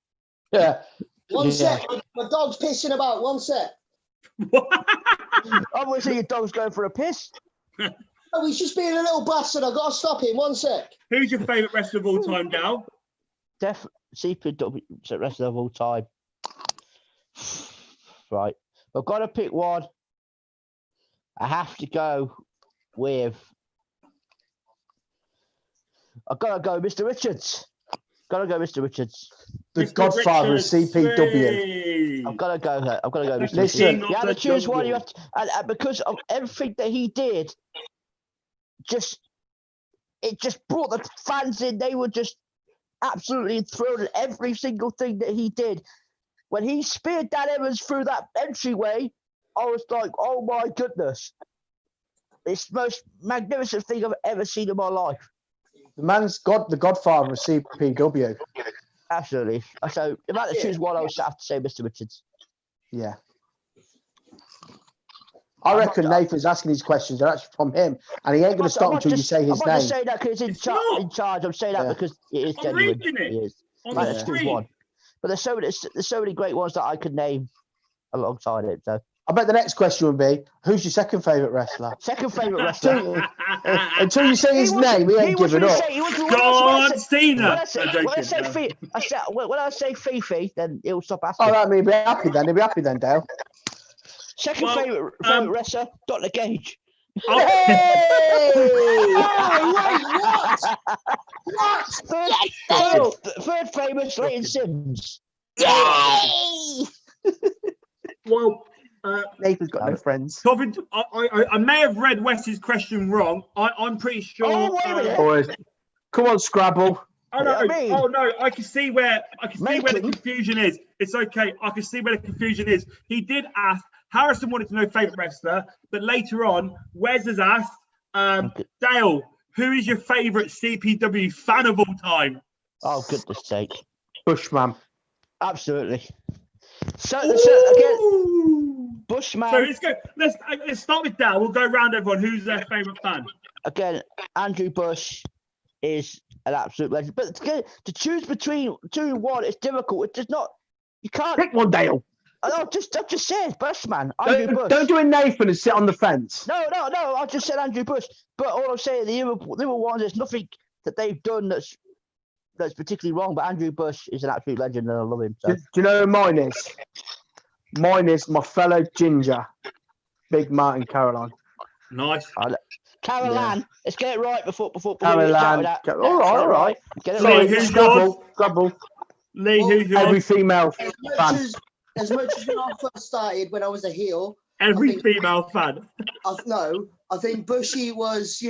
Yeah. One sec. My dog's pissing about. One sec. Obviously, your dog's going for a piss. Oh, he's just being a little bastard. I've got to stop him. One sec. Who's your favourite wrestler of all time, Dal? CPW wrestler of all time. Right. I've got to pick one. I have to go with. I've got to go Mr. Richards. The Mr. Godfather Richards, of CPW. hey. I've got to go there. I've got to go Mr. Listen, Richards. You have to choose one. You have to, and because of everything that he did, it just brought the fans in. They were just absolutely enthralled at every single thing that he did. When he speared Dan Evans through that entryway, I was like, oh my goodness. It's the most magnificent thing I've ever seen in my life. The man's the Godfather of CPW. Absolutely. So if I had to choose one, I would have to say Mr. Richards. Yeah. I reckon Nathan's asking these questions. They're actually from him, and he ain't going to stop until you say his I'm name. not just saying that because it's in charge. I'm saying that because it is genuine. It is. on I the just choose screen. one. But there's so many great ones that I could name alongside it. So I bet the next question would be, who's your second favourite wrestler? second favourite wrestler. Until you say his name, he ain't giving up. John Cena. When I say Fifi, then he'll stop asking. Oh, that mean he'll be happy then. He'll be happy then, Dale. Second favourite wrestler, Dr. Gage. Oh. What? Third famous, Leighton Sims. Yay! Well, Nathan's got no friends. Tobin, I may have read Wes's question wrong. I'm pretty sure. Oh, wait a minute. Boys, come on, Scrabble. Oh no! I mean- Oh no! I can see where the confusion is. It's okay. I can see where the confusion is. He did ask. Harrison wanted to know favourite wrestler, but later on, Wes has asked, Dale, who is your favourite CPW fan of all time? Oh, goodness sake. Bushman. Absolutely. So again, Ooh. Bushman. So let's start with Dale. We'll go round everyone. Who's their favourite fan? Again, Andrew Bush is an absolute legend. But to choose between two and one, it's difficult. It's just not. You can't Pick one, Dale. I just said Bushman. Andrew Bush. Don't do a Nathan and sit on the fence. No. I just said Andrew Bush. But all I'm saying, the other ones, there's nothing that they've done that's particularly wrong. But Andrew Bush is an absolute legend, and I love him. So. Do you know who mine is? Mine is my fellow ginger, Big Martin Caroline. Nice. Caroline, yeah. Let's get it right before Caroline. All right. Get it Lee, right. who's yours? Scrabble. Lee, who's yours? Every female fan. As much as when I first started, when I was a heel, Every female fan. I think Bushy was, he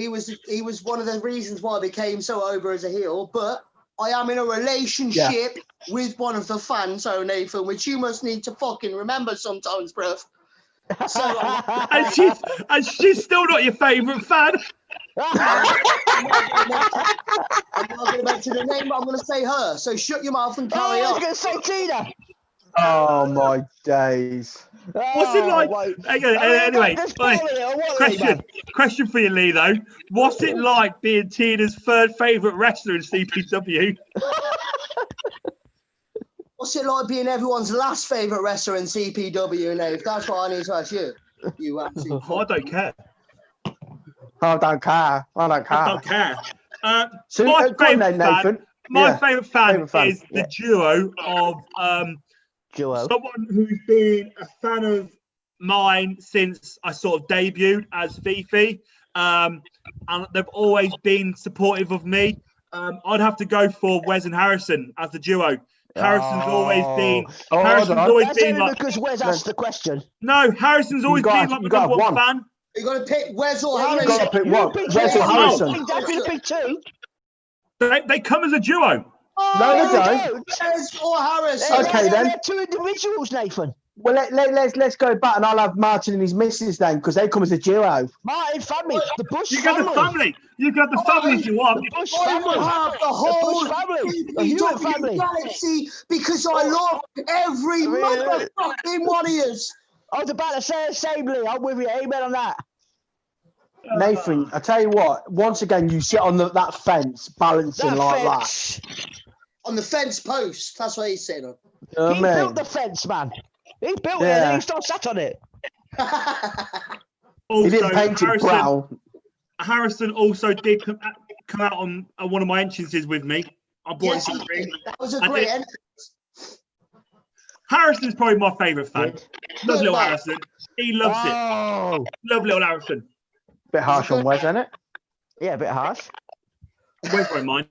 was one of the reasons why I became so over as a heel. But I am in a relationship with one of the fans, so Nathan, which you must need to fucking remember sometimes, bruv. So, and she's still not your favourite fan. I'm not going to mention the name, but I'm going to say her. So shut your mouth and carry on. I was going to say Tina. Oh my days! What's it like? Anyway, question for you, Lee. Though, what's it like being Tina's third favourite wrestler in CPW? What's it like being everyone's last favourite wrestler in CPW, Nave? That's what I need to ask you. You absolutely. I don't care. I don't care. So my favourite fan is the duo of someone who's been a fan of mine since I sort of debuted as Fifi, and they've always been supportive of me. I'd have to go for Wes and Harrison as the duo Harrison's always been. Oh, Harrison's hold on. always That's been only like. because Wes asked the question. No, Harrison's always been like you the got number one one. fan. You got to pick Wes or Yeah, Harris. Got to pick You one. pick Wes two. or Harrison? That's been pick two. They come as a duo. No, they don't. Wes or Harris. Okay, then. They're two individuals, Nathan. Well, let's go back, and I'll have Martin and his missus then, because they come as a duo. Martin family, the Bush You family. got the family. You got the family if you want. The Bush I will family. have the whole Bush family. The Hewitt family. galaxy because I love every motherfucking one of yous. I was about to say the same, Lee. I'm with you. Amen on that. Nathan, I tell you what, once again, you sit on that fence balancing like fence. On the fence post. That's what he's saying on. that. You know He what I mean? built the fence, man. He built it Yeah. and then he still sat on it. He didn't paint it brown. Harrison also did come out on one of my entrances with me. I bought Yes, him he something. did. That was a great entrance. Harrison's probably my favourite fan. Love little man. Harrison. He loves it. Oh, Love little Harrison. Bit harsh on Wes, isn't it? yeah, a bit harsh. Where's my mind?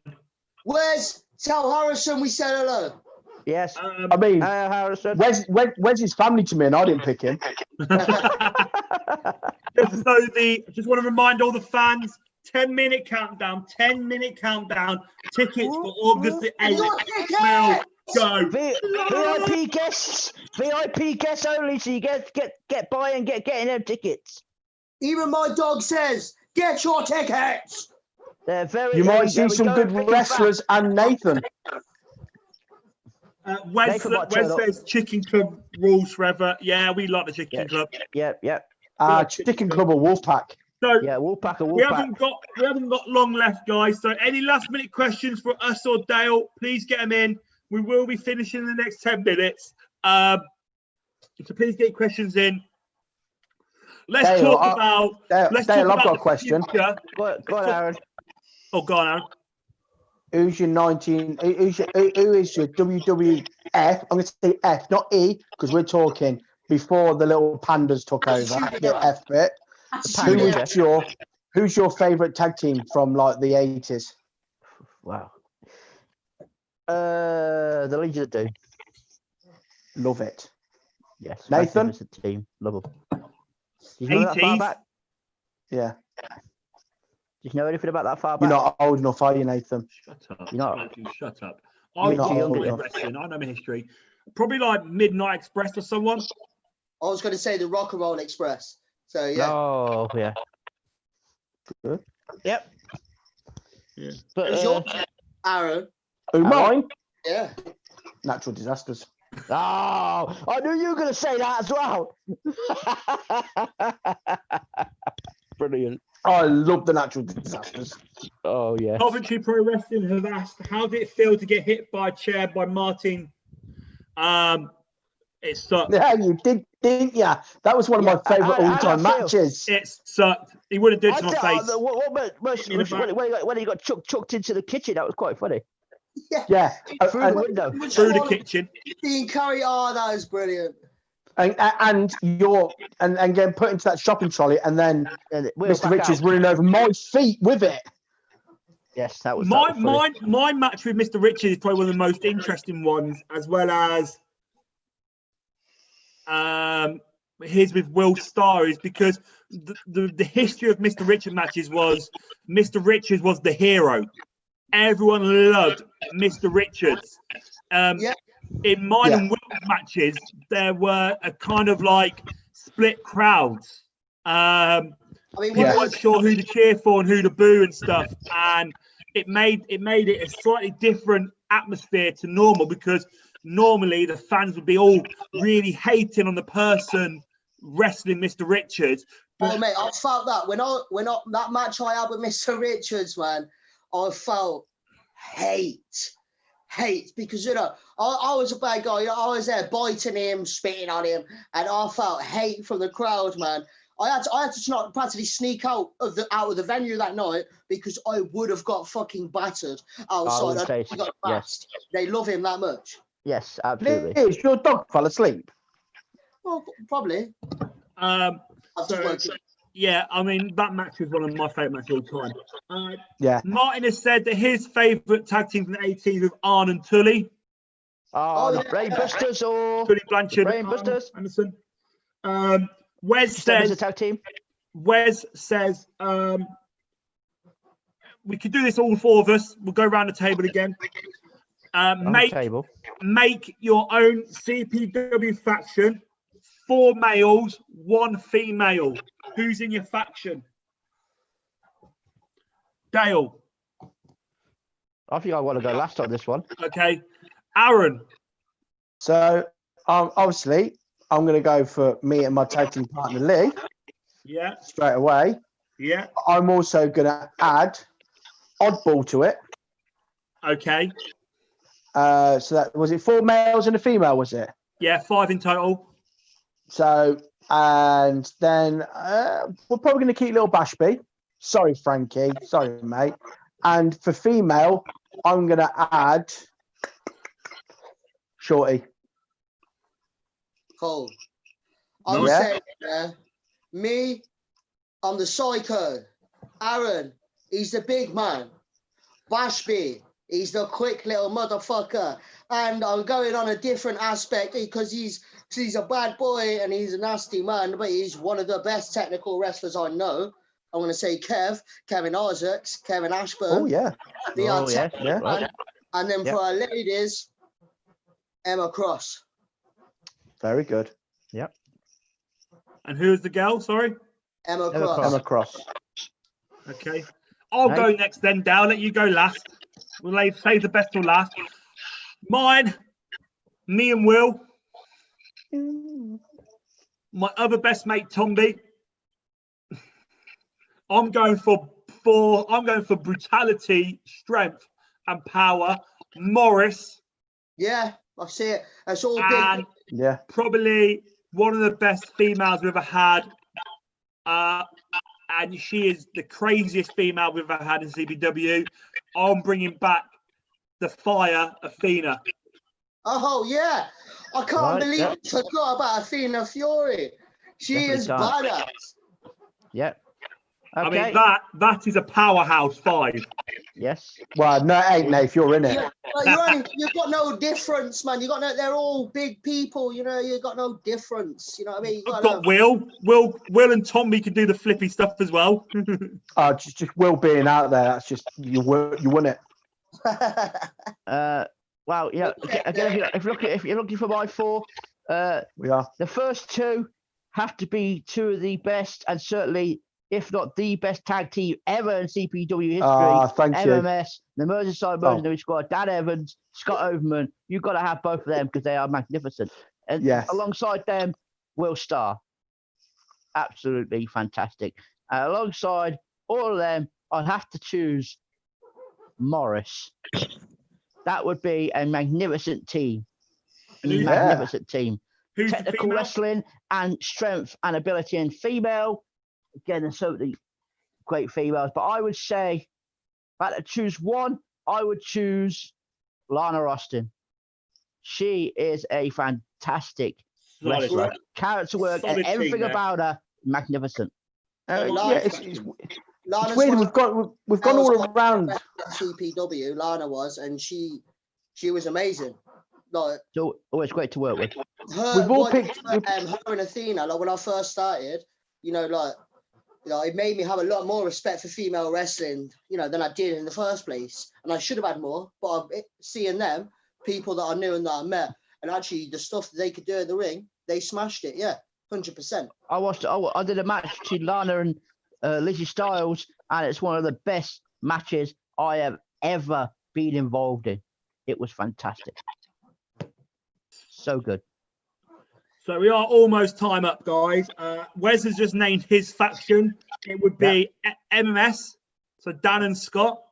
Wes, tell Harrison we said hello. Yes. I mean, Harrison. Wes his family to me, and I didn't pick him. Just want to remind all the fans, 10-minute countdown, 10-minute countdown. Tickets for August the 8th will go. VIP guests only. So you get by and getting them tickets. Even my dog says, get your tickets. They're very. You might there see we some go, good big wrestlers and Nathan. Wes Nathan might turn up. says Chicken Club rules forever. Yeah, we like the Chicken Club. Yep. Chicken Club or Wolfpack. So Yeah, Wolfpack or we Wolfpack. haven't got long left, guys. So any last minute questions for us or Dale, please get them in. We will be finishing in the next 10 minutes. So please get your questions in. Let's Dale, talk about. Dale, I've got a question. Future. Go on, Aaron. Oh, go on, Aaron. Who is your WWF? I'm going to say F, not E, because we're talking before the little pandas took over. The F bit. Who's your favourite tag team from like the 80s? Wow. The Legion of Doom. Love it. Yes. Nathan? Magnificent team. Love them. Did you know that far 80s? back? Yeah. Did you know anything about that far back? You're not old enough, are you, Nathan? Shut up. You're not. Shut up. You're I not know old my enough. wrestling. I know my history. Probably like Midnight Express or someone. I was going to say the Rock and Roll Express. So, yeah. Oh, yeah. Good. Yep. Yeah. But, Who's your Aaron? Who, mine? Yeah. Natural disasters. oh, I knew you were going to say that as well. Brilliant. I love the natural disasters. Oh, yeah. Coventry Pro Wrestling have asked, how did it feel to get hit by a chair by Martin? It sucked. Yeah, you did, didn't you? That was one of my favourite all-time matches. It sucked. He wouldn't do it to my face. When he got chucked into the kitchen, that was quite funny. Yeah. Through the window. Through the kitchen. Being carried. Oh, that is brilliant. And getting put into that shopping trolley, and then Mr. Richards running over my feet with it. Yes, that was my funny. match with Mr. Richards is probably one of the most interesting ones, as well as his with Will Starr, is because the history of Mr. Richards matches was Mr. Richards was the hero. Everyone loved Mr. Richards. In mine and Will's matches, there were a kind of like split crowds. People weren't sure who to cheer for and who to boo and stuff, and it made it a slightly different atmosphere to normal, because normally the fans would be all really hating on the person wrestling Mr. Richards. Oh mate, I felt that when that match I had with Mr. Richards, man, I felt hate, because I was a bad guy. I was there biting him, spitting on him, and I felt hate from the crowd, man. I had to practically sneak out of the venue that night, because I would have got fucking battered outside. Yes. They love him that much. Yes, absolutely. Liz, your dog fell asleep. Well, probably. Yeah, I mean, that match was one of my favourite matches of all time. Yeah. Martin has said that his favourite tag team from the 80s was Arn and Tully. Oh, the yeah. Brainbusters or Tony Blanchard, Brainbusters. Anderson. Wes Just them as a says, tag team. we could do this all four of us. We'll go around the table again. Table. Make your own CPW faction. 4 males, 1 female. Who's in your faction? Dale. I think I want to go last on this one. Okay. Aaron. So obviously, I'm going to go for me and my tag team partner Lee. Yeah. Straight away. Yeah. I'm also going to add Oddball to it. Okay. So that was it. 4 males and a female, was it? Yeah, 5 in total. So and then we're probably going to keep little Bashby. Sorry, Frankie. Sorry, mate. And for female, I'm going to add Shorty. Cool. I would say me, I'm the psycho. Aaron, he's the big man. Bashby, he's the quick little motherfucker. And I'm going on a different aspect because he's a bad boy and he's a nasty man, but he's one of the best technical wrestlers I know. I'm going to say Kevin Isaacs, Kevin Ashburn. Oh, yeah. Man. And then for our ladies, Emma Cross. Very good. Yep. And who's the girl? Sorry? Emma Cross. Emma Cross. Okay. I'll go next then, Dale. Let you go last. We'll save the best till last. Mine, me and Will. My other best mate, Tomby. I'm going for brutality, strength, and power. Morris. Yeah, I see it. That's all and big. Yeah. Probably one of the best females we've ever had. And she is the craziest female we've ever had in CPW. I'm bringing back the fire, Athena. Oh, yeah. I can't believe I forgot about Athena Fury. She is badass. Yep. Okay. Okay. I mean, that is a powerhouse 5. Yes. Well, no, it ain't, Nate, you're in it. You've got no difference, man. They're all big people, you've got no difference. You know what I mean? I've got Will and Tommy can do the flippy stuff as well. Just Will being out there, that's just, you won it. Well, yeah. Again, if you're looking for my 4, we are. The first 2 have to be 2 of the best, and certainly, if not the best tag team ever in CPW history. Thank MMS, the Merseyside Mercenary Squad, Dan Evans, Scott Overman. You've got to have both of them because they are magnificent. And alongside them, Will Starr. Absolutely fantastic. And alongside all of them, I'd have to choose Morris. That would be a magnificent team. Magnificent team. Who's Technical wrestling and strength and ability and female. Again, there's so many great females, but I would say, if I had to choose one, I would choose Lana Austin. She is a fantastic wrestler. Character work and everything about her, magnificent. It's weird. We've gone all around. CPW, Lana was, and she was amazing. Like, so always great to work with. We've all picked her and Athena. Like when I first started, it made me have a lot more respect for female wrestling, than I did in the first place. And I should have had more, but seeing them, people that I knew and that I met, and actually the stuff that they could do in the ring, they smashed it. Yeah, 100%. I did a match between Lana and Lizzie Styles, and it's one of the best matches I have ever been involved in. It was fantastic. So good. So we are almost time up, guys. Wes has just named his faction. It would be MMS, so Dan and Scott,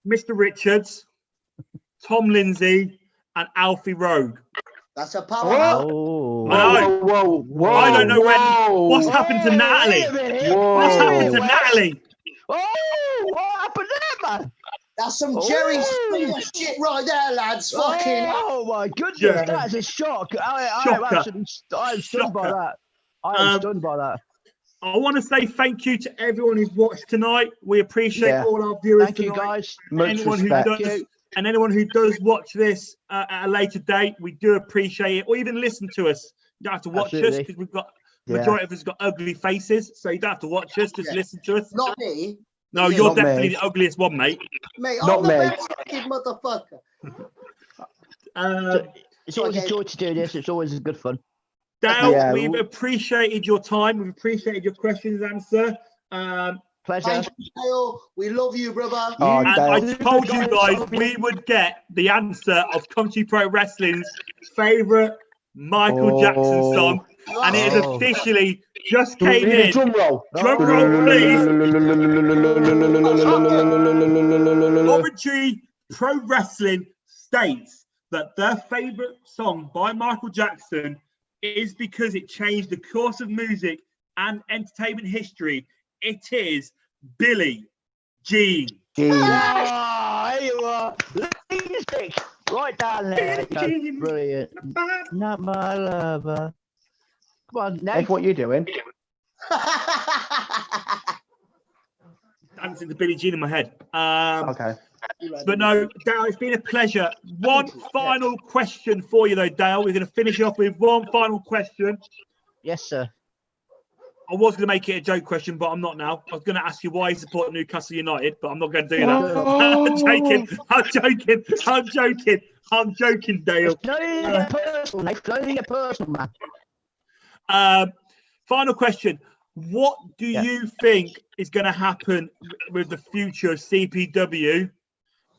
Mr. Richards, Tom Lindsay, and Alfie Rogue. That's a power. Whoa. Whoa. I don't know what's happened to Natalie. What's happened to Natalie? Oh, what happened there, man? That's some Jerry Springer shit right there, lads. Fucking. Oh my goodness, that's a shock. I'm stunned by that. I am stunned by that. I want to say thank you to everyone who's watched tonight. We appreciate all our viewers thank tonight. You guys. Much Anyone respect. who does And anyone who does watch this at a later date, we do appreciate it. Or even listen to us. You don't have to watch us because we've got majority of us got ugly faces, so you don't have to watch us. Just listen to us. Not me. No, you're definitely the ugliest one, mate. Mate, Not I'm the me. best fucking motherfucker. It's always a joy to do this. It's always good fun. Dale, we've appreciated your time. We've appreciated your questions and answer. Pleasure. Thank you, Dale. We love you, brother. Oh, And Dale. I told you guys we would get the answer of Country Pro Wrestling's favourite Michael Jackson song. And it is officially just came in. Drum roll. Drum roll, please. Coventry Pro Wrestling states that their favourite song by Michael Jackson is because it changed the course of music and entertainment history. It is Billie Jean. There you are. Music. Right down there. Brilliant. Not my lover. Come on, Nate. Nate, what are you doing? Dancing to Billie Jean in my head. Okay. But no, Dale, it's been a pleasure. One final question for you, though, Dale. We're going to finish off with one final question. Yes, sir. I was going to make it a joke question, but I'm not now. I was going to ask you why you support Newcastle United, but I'm not going to do that. I'm joking, Dale. No, personal, Nate. Don't personal, man. Final question. What do you think is going to happen with the future of CPW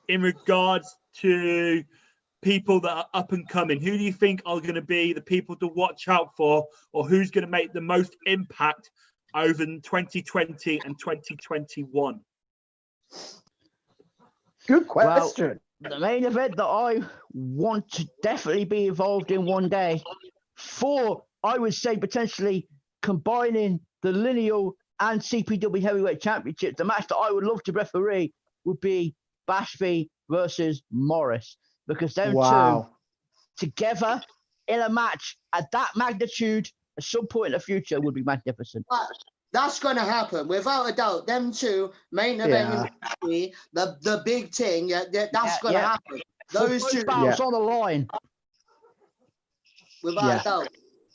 in regards to people that are up and coming? Who do you think are going to be the people to watch out for, or who's going to make the most impact over 2020 and 2021? Good question. Well, the main event that I want to definitely be involved in one day, I would say potentially combining the lineal and CPW heavyweight championship, the match that I would love to referee would be Bashby versus Morris, because them two together in a match at that magnitude at some point in the future would be magnificent. That's going to happen without a doubt. Them two main event, the big thing. That's going to happen. Those two battles on the line, without a doubt.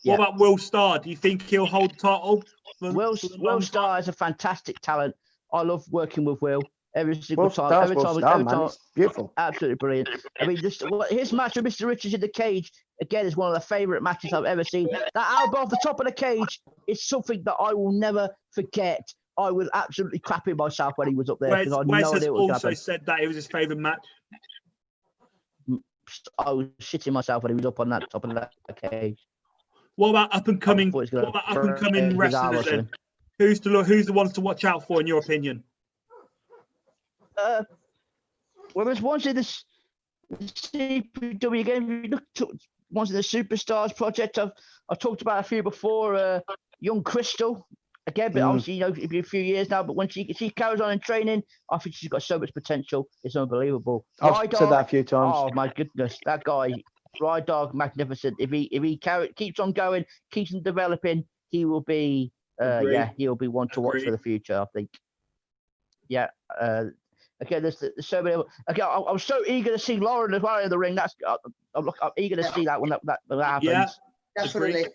What about Will Starr? Do you think he'll hold the title? Will Starr is a fantastic talent. I love working with Will. Every single time. Every time. Beautiful. Absolutely brilliant. I mean, his match with Mr. Richards in the cage, again, is one of the favourite matches I've ever seen. That elbow off the top of the cage is something that I will never forget. I was absolutely crapping myself when he was up there. Wes has also said that it was his favourite match. I was shitting myself when he was up on that top of that cage. What about up and coming wrestlers then? Who's the ones to watch out for in your opinion? Well, there's ones in this CPW again. Look to ones in the Superstars project. I've talked about a few before. Young Crystal again, but obviously it'll be a few years now. But when she carries on in training, I think she's got so much potential. It's unbelievable. I've said that a few times. Oh my goodness, that guy, Ride Dog, magnificent. If he keeps on going, keeps on developing, he will be he'll be one to watch for the future, I think. Yeah. Okay, there's so many. Okay, I was so eager to see Lauren as well in the ring. I'm eager to see that when that happens. Yeah, definitely.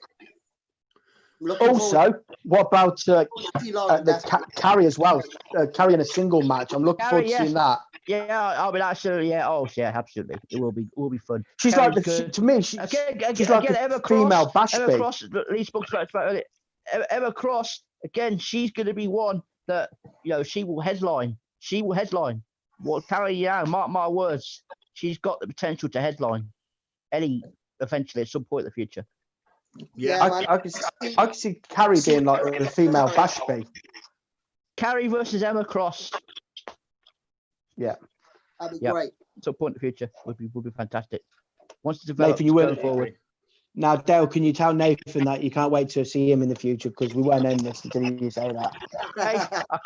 Also, what about Carrie as well? Carrie in a single match. I'm looking forward to seeing that. Yeah, I mean, absolutely. Yeah, absolutely. It will be fun. She's Carrie's like to me. She's like a female Bashby. Emma Cross, Lee spoke about earlier. Emma Cross again. She's going to be one that she will headline. She will headline. Well, Carrie, mark my words. She's got the potential to headline eventually at some point in the future. Yeah, I can see Carrie being like a female Bashby. Carrie versus Emma Cross. Yeah, that'd be great. At some point in the future would be fantastic. Once it's developed, Nathan, you going forward. Now, Dale, can you tell Nathan that you can't wait to see him in the future, because we won't end this until you say that. Hey, I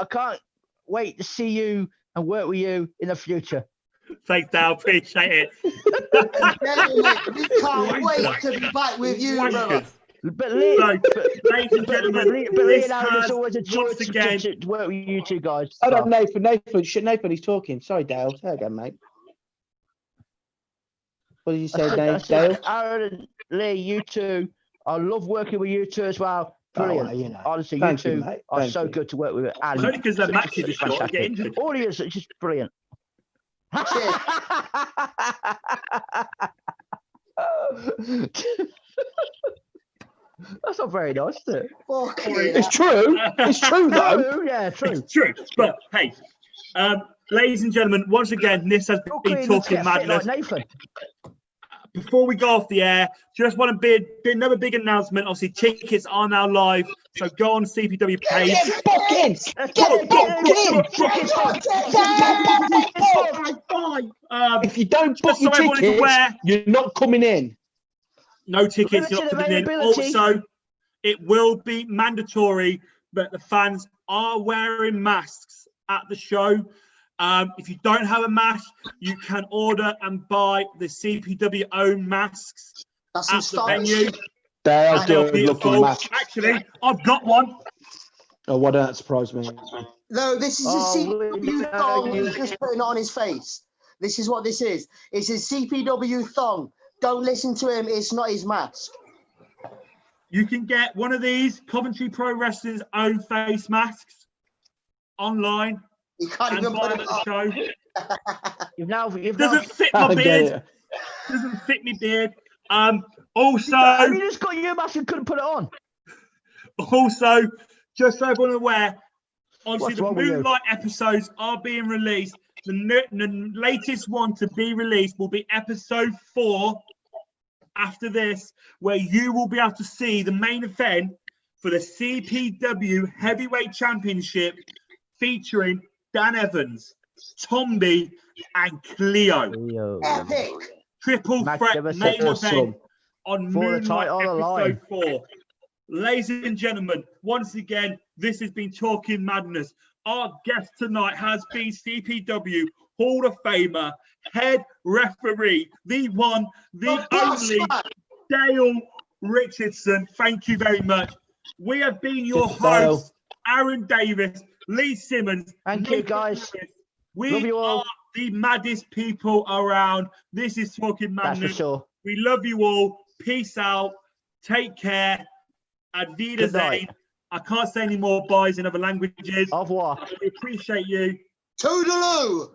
can't wait to see you and work with you in the future. Thanks, Dale. Appreciate it. We can't wait to be back with you, brother. But ladies and gentlemen, it's always a joy to work with you two guys. Hold on, Nathan, he's talking. Sorry, Dale. Say again, mate. What did you say, I said, Dale? Aaron and Lee, you two. I love working with you two as well. Brilliant. Oh, you know. Honestly, Thank you you, two mate. are Thank so you. good to work with. And Only because their matches are just short and get fantastic. injured. All of you are just brilliant. Cheers. That's not very nice, is it? Fucking It's true. It's true, though. True, yeah, true. It's true. But hey, ladies and gentlemen, once again, this has You're been clean enough to Talking get fit Madness. like Nathan. Before we go off the air, just want to be another big announcement. Obviously, tickets are now live, so go on CPW page. Get bookings! Get If you don't book Just so your everyone is tickets, aware, you're not coming in. no tickets, you're not Limited coming in. availability. Also, it will be mandatory that the fans are wearing masks at the show. If you don't have a mask, you can order and buy the CPW own masks That's at some the stylish. venue. They are And they're good looking beautiful. masks. Actually, I've got one. Oh, why don't that surprise me? No, this is a CPW thong. He's just putting it on his face. This is what this is. It's a CPW thong. Don't listen to him. It's not his mask. You can get one of these Coventry Pro Wrestling's own face masks online You can't and even buy put them it at the on. show. You've now Doesn't fit my I get beard. it. Doesn't fit me beard. Also, have you just got your mask and couldn't put it on? just so everyone aware, obviously What's the wrong with you? Moonlight episodes are being released. The latest one to be released will be episode 4 after this, where you will be able to see the main event for the CPW Heavyweight Championship featuring Dan Evans, Tomby, and Cleo. Epic. Triple threat Magnificent. main Awesome. event on For the Moonlight title on the episode line. 4. Ladies and gentlemen, once again, this has been Talking Madness. Our guest tonight has been CPW Hall of Famer, head referee, the one, the only Dale Richardson. Thank you very much. We have been your Cheers, Dale. hosts, Aaron Davis, Lee Simmonds. Thank you, Nathan guys. Lewis. Love We you all. are the maddest people around. This is Talking That's for Madness. sure. We love you all. Peace out. Take care. Ad Good Wiedersehen. night. I can't say any more byes in other languages. Au revoir. We appreciate you. Toodaloo.